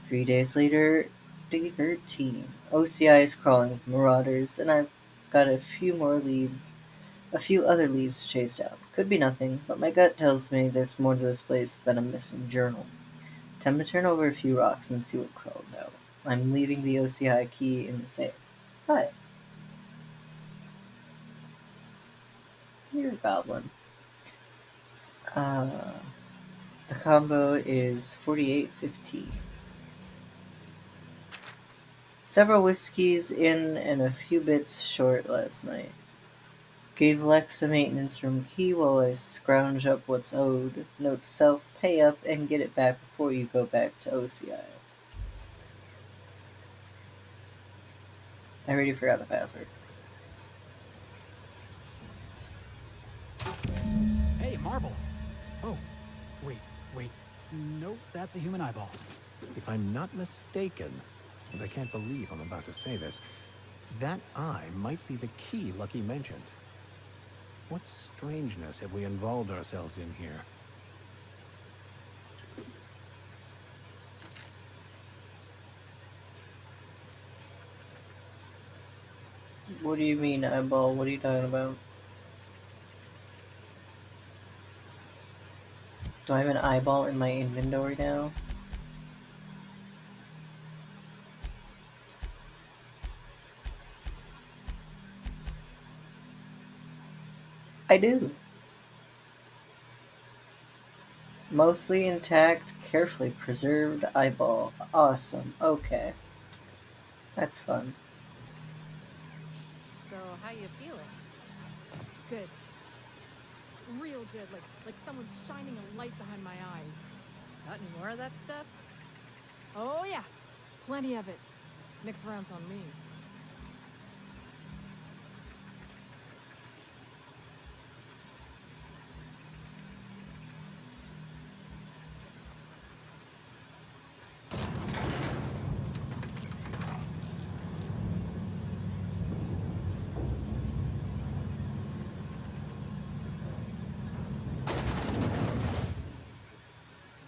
3 days later, day 13. OCI is crawling with marauders, and I've got a few other leads to chase down. Could be nothing, but my gut tells me there's more to this place than a missing journal. Time to turn over a few rocks and see what crawls out. I'm leaving the OCI key in the safe. Hi. You're a goblin. The combo is 48.15. Several whiskeys in and a few bits short last night. Gave Lex the maintenance room key while I scrounge up what's owed. Note to self, pay up and get it back before you go back to OCI. I already forgot the password. Hey, marble. Oh, wait. Nope, that's a human eyeball. If I'm not mistaken, and I can't believe I'm about to say this, that eye might be the key Lucky mentioned. What strangeness have we involved ourselves in here? What do you mean, eyeball? What are you talking about? Do I have an eyeball in my inventory now? I do. Mostly intact, carefully preserved eyeball. Awesome. Okay. That's fun. So, how you feeling? Good. Real good, like someone's shining a light behind my eyes. Got any more of that stuff? Oh yeah, plenty of it. Next round's on me.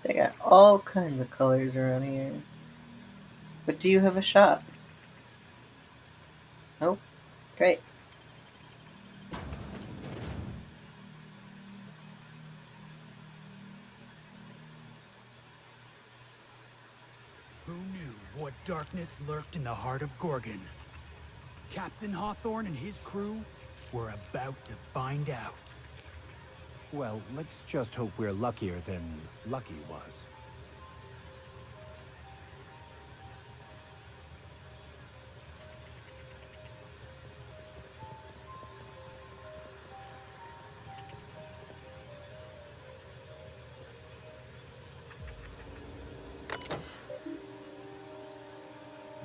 They got all kinds of colors around here. But do you have a shop? Oh, great. Who knew what darkness lurked in the heart of Gorgon? Captain Hawthorne and his crew were about to find out. Well, let's just hope we're luckier than Lucky was.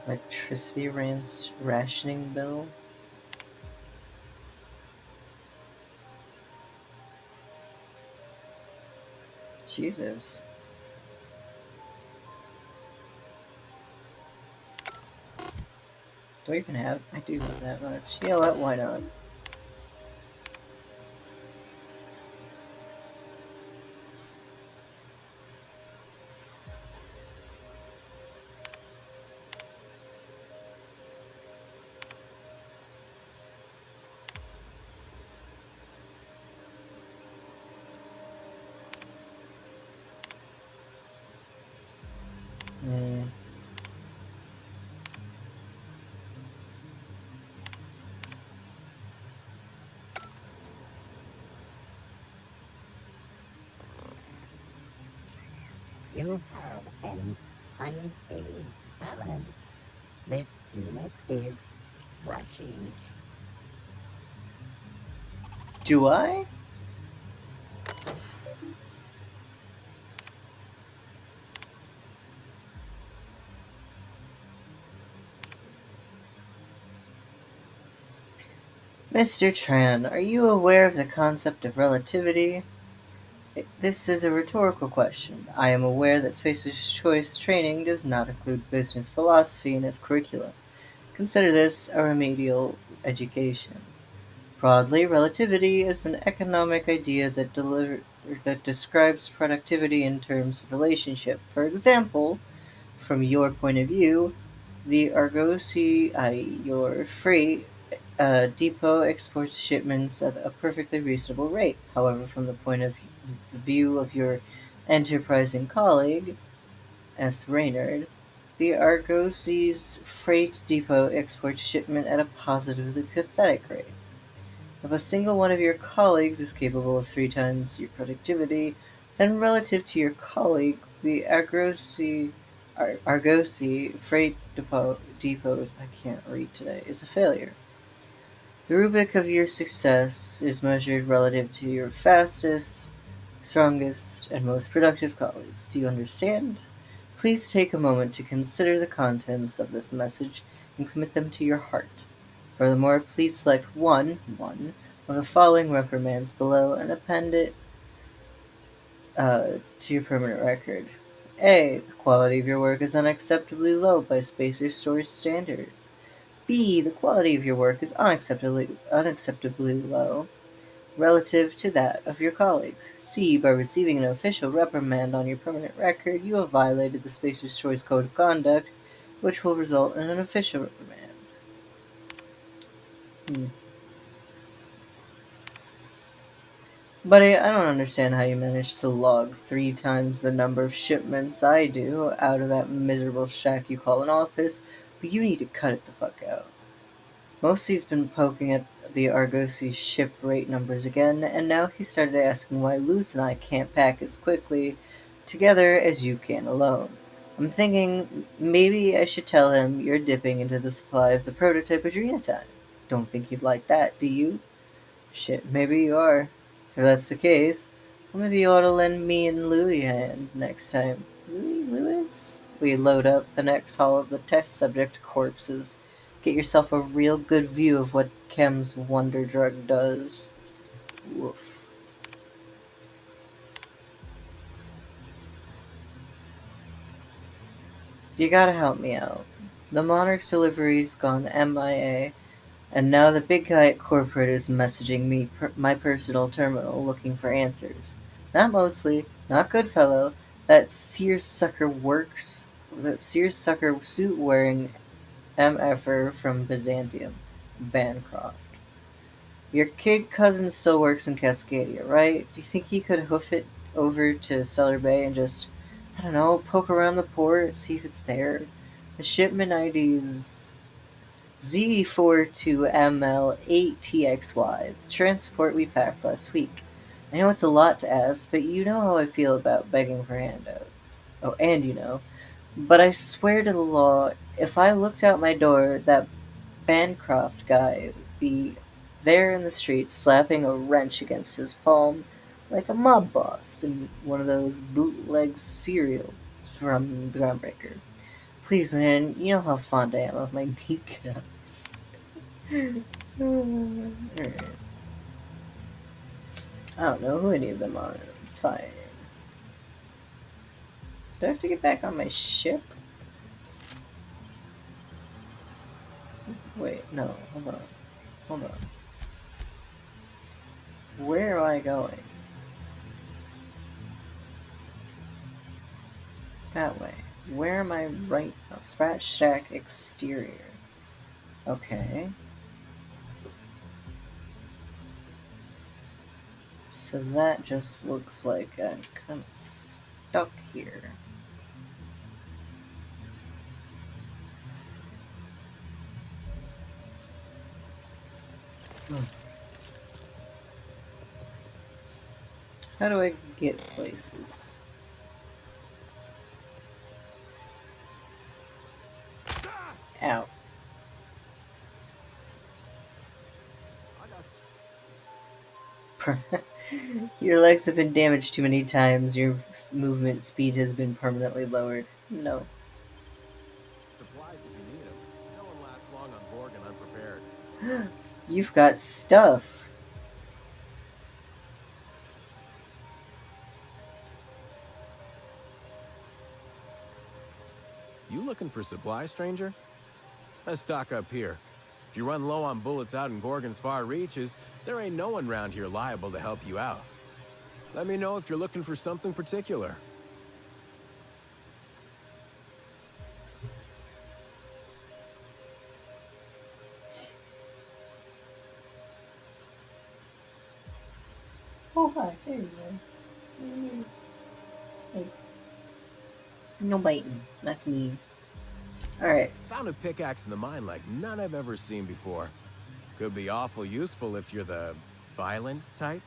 Electricity rationing bill. Jesus. Do I even have? I do have that much. You know what? Why not? Hmm. You have an unpaid balance. This unit is watching. Do I? Mr. Tran, are you aware of the concept of relativity? This is a rhetorical question. I am aware that Spacer's Choice training does not include business philosophy in its curriculum. Consider this a remedial education. Broadly, relativity is an economic idea that describes productivity in terms of relationship. For example, from your point of view, the Argosy, your freight depot exports shipments at a perfectly reasonable rate. However, from the point of the view of your enterprising colleague, S. Reynard, the Argosy's freight depot exports shipment at a positively pathetic rate. If a single one of your colleagues is capable of 3 times your productivity, then relative to your colleague, the Argosy freight depot, I can't read today, is a failure. The rubric of your success is measured relative to your fastest, strongest, and most productive colleagues. Do you understand? Please take a moment to consider the contents of this message and commit them to your heart. Furthermore, please select one of the following reprimands below and append it to your permanent record. A. The quality of your work is unacceptably low by Spacer Store's standards. B. The quality of your work is unacceptably low relative to that of your colleagues. C. By receiving an official reprimand on your permanent record, you have violated the Spacer's Choice Code of Conduct, which will result in an official reprimand. Buddy, I don't understand how you managed to log 3 times the number of shipments I do out of that miserable shack you call an office, but you need to cut it the fuck out. Mosley's been poking at the Argosy ship rate numbers again, and now he started asking why Luce and I can't pack as quickly together as you can alone. I'm thinking maybe I should tell him you're dipping into the supply of the prototype Adrena time. Don't think he'd like that, do you? Shit, maybe you are. If that's the case, well, maybe you ought to lend me and Louie a hand next time. Lewis? We load up the next haul of the test subject corpses. Get yourself a real good view of what Chem's wonder drug does. Woof. You gotta help me out. The Monarch's delivery's gone MIA, and now the big guy at corporate is messaging me my personal terminal looking for answers. Not Mosley, not Goodfellow, That seersucker works. That seersucker suit wearing MFer from Byzantium, Bancroft. Your kid cousin still works in Cascadia, right? Do you think he could hoof it over to Stellar Bay and just, I don't know, poke around the port, see if it's there? The shipment ID is Z42ML8TXY, the transport we packed last week. I know it's a lot to ask, but you know how I feel about begging for handouts. Oh, and you know. But I swear to the law, if I looked out my door, that Bancroft guy would be there in the street slapping a wrench against his palm like a mob boss in one of those bootleg cereals from the Groundbreaker. Please, man, you know how fond I am of my kneecaps. Alright. I don't know who any of them are. It's fine. Do I have to get back on my ship? Wait, no, hold on. Hold on. Where am I going? That way. Where am I right now? Scratch Shack exterior. Okay. So that just looks like I'm kind of stuck here. How do I get places? Ow. Your legs have been damaged too many times. Your movement speed has been permanently lowered. No. Supplies if you need them. No one lasts long on Gorgon unprepared. You've got stuff. You looking for supplies, stranger? Let's stock up here. If you run low on bullets out in Gorgon's far reaches, there ain't no one round here liable to help you out. Let me know if you're looking for something particular. Oh, hi. There you go. Hey. No biting. That's me. Alright. Found a pickaxe in the mine like none I've ever seen before. Could be awful useful if you're the violent type.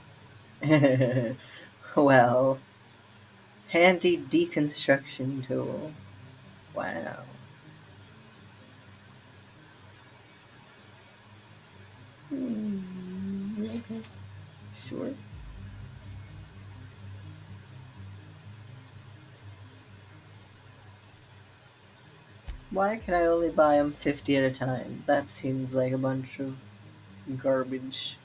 Well, handy deconstruction tool. Wow. Okay. Sure. Why can I only buy them 50 at a time? That seems like a bunch of garbage.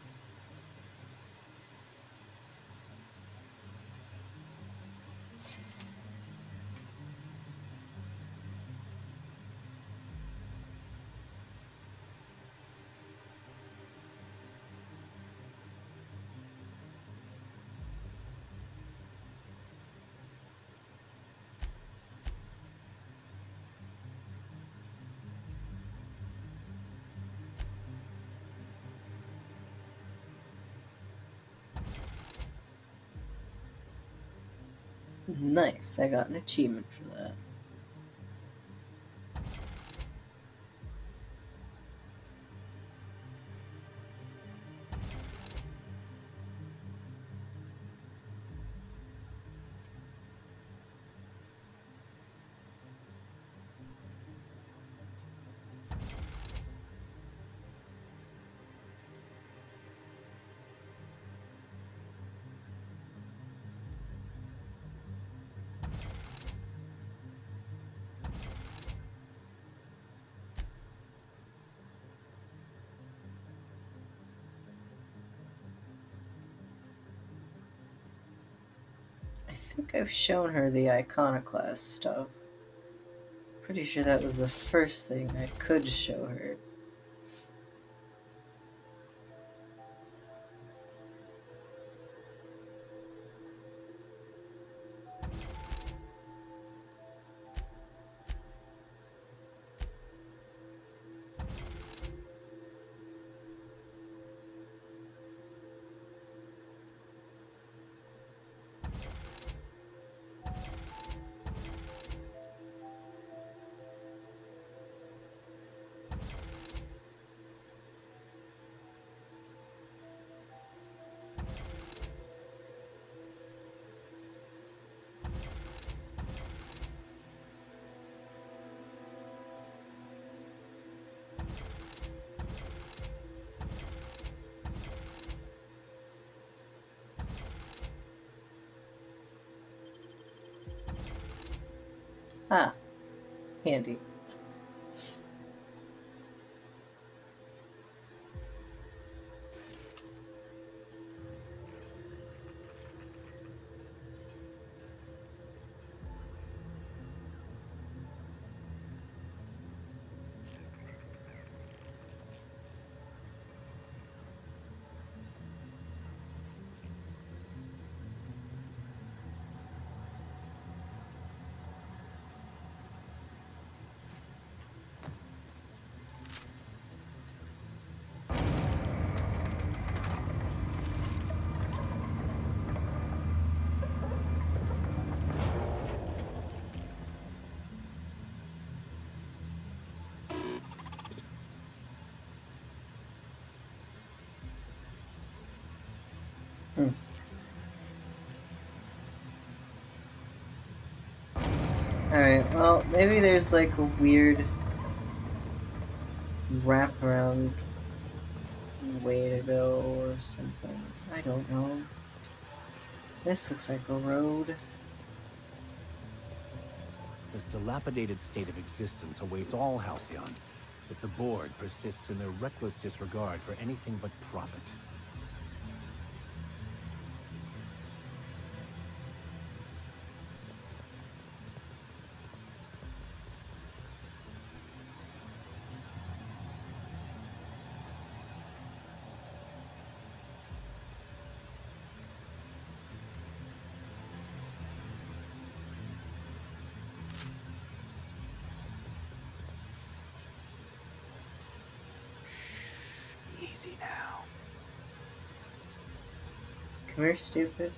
Nice, I got an achievement for that. I think I've shown her the iconoclast stuff. Pretty sure that was the first thing I could show her. Ah, handy. Alright, well, maybe there's like a weird wraparound way to go or something. I don't know. This looks like a road. This dilapidated state of existence awaits all Halcyon if the board persists in their reckless disregard for anything but profit. Easy now. Come here, stupid.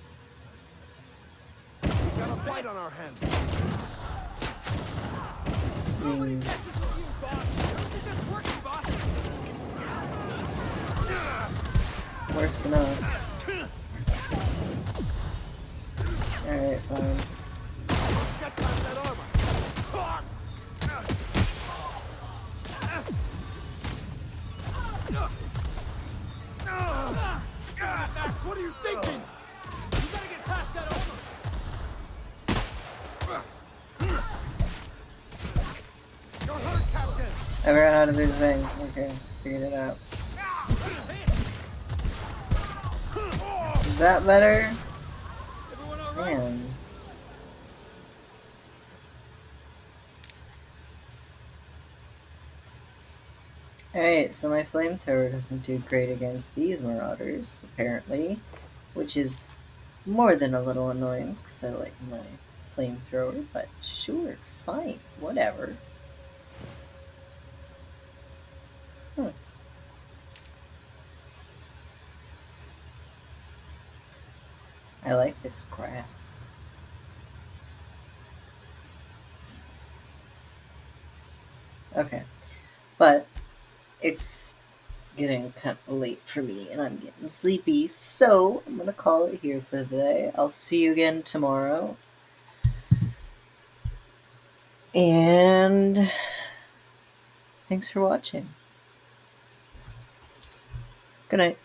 We've got a fight on our hands. Works enough. Alright, fine. Get past that armor. Max, what are you thinking? You gotta get past that armor. You're hurt, Captain. I ran out of his thing. Okay, figured it out. Is that better? Man. Alright, so my flamethrower doesn't do great against these marauders, apparently, which is more than a little annoying, because I like my flamethrower, but sure, fine, whatever. I like this grass. Okay, but it's getting kind of late for me and I'm getting sleepy, so I'm gonna call it here for the day. I'll see you again tomorrow. And thanks for watching. Good night.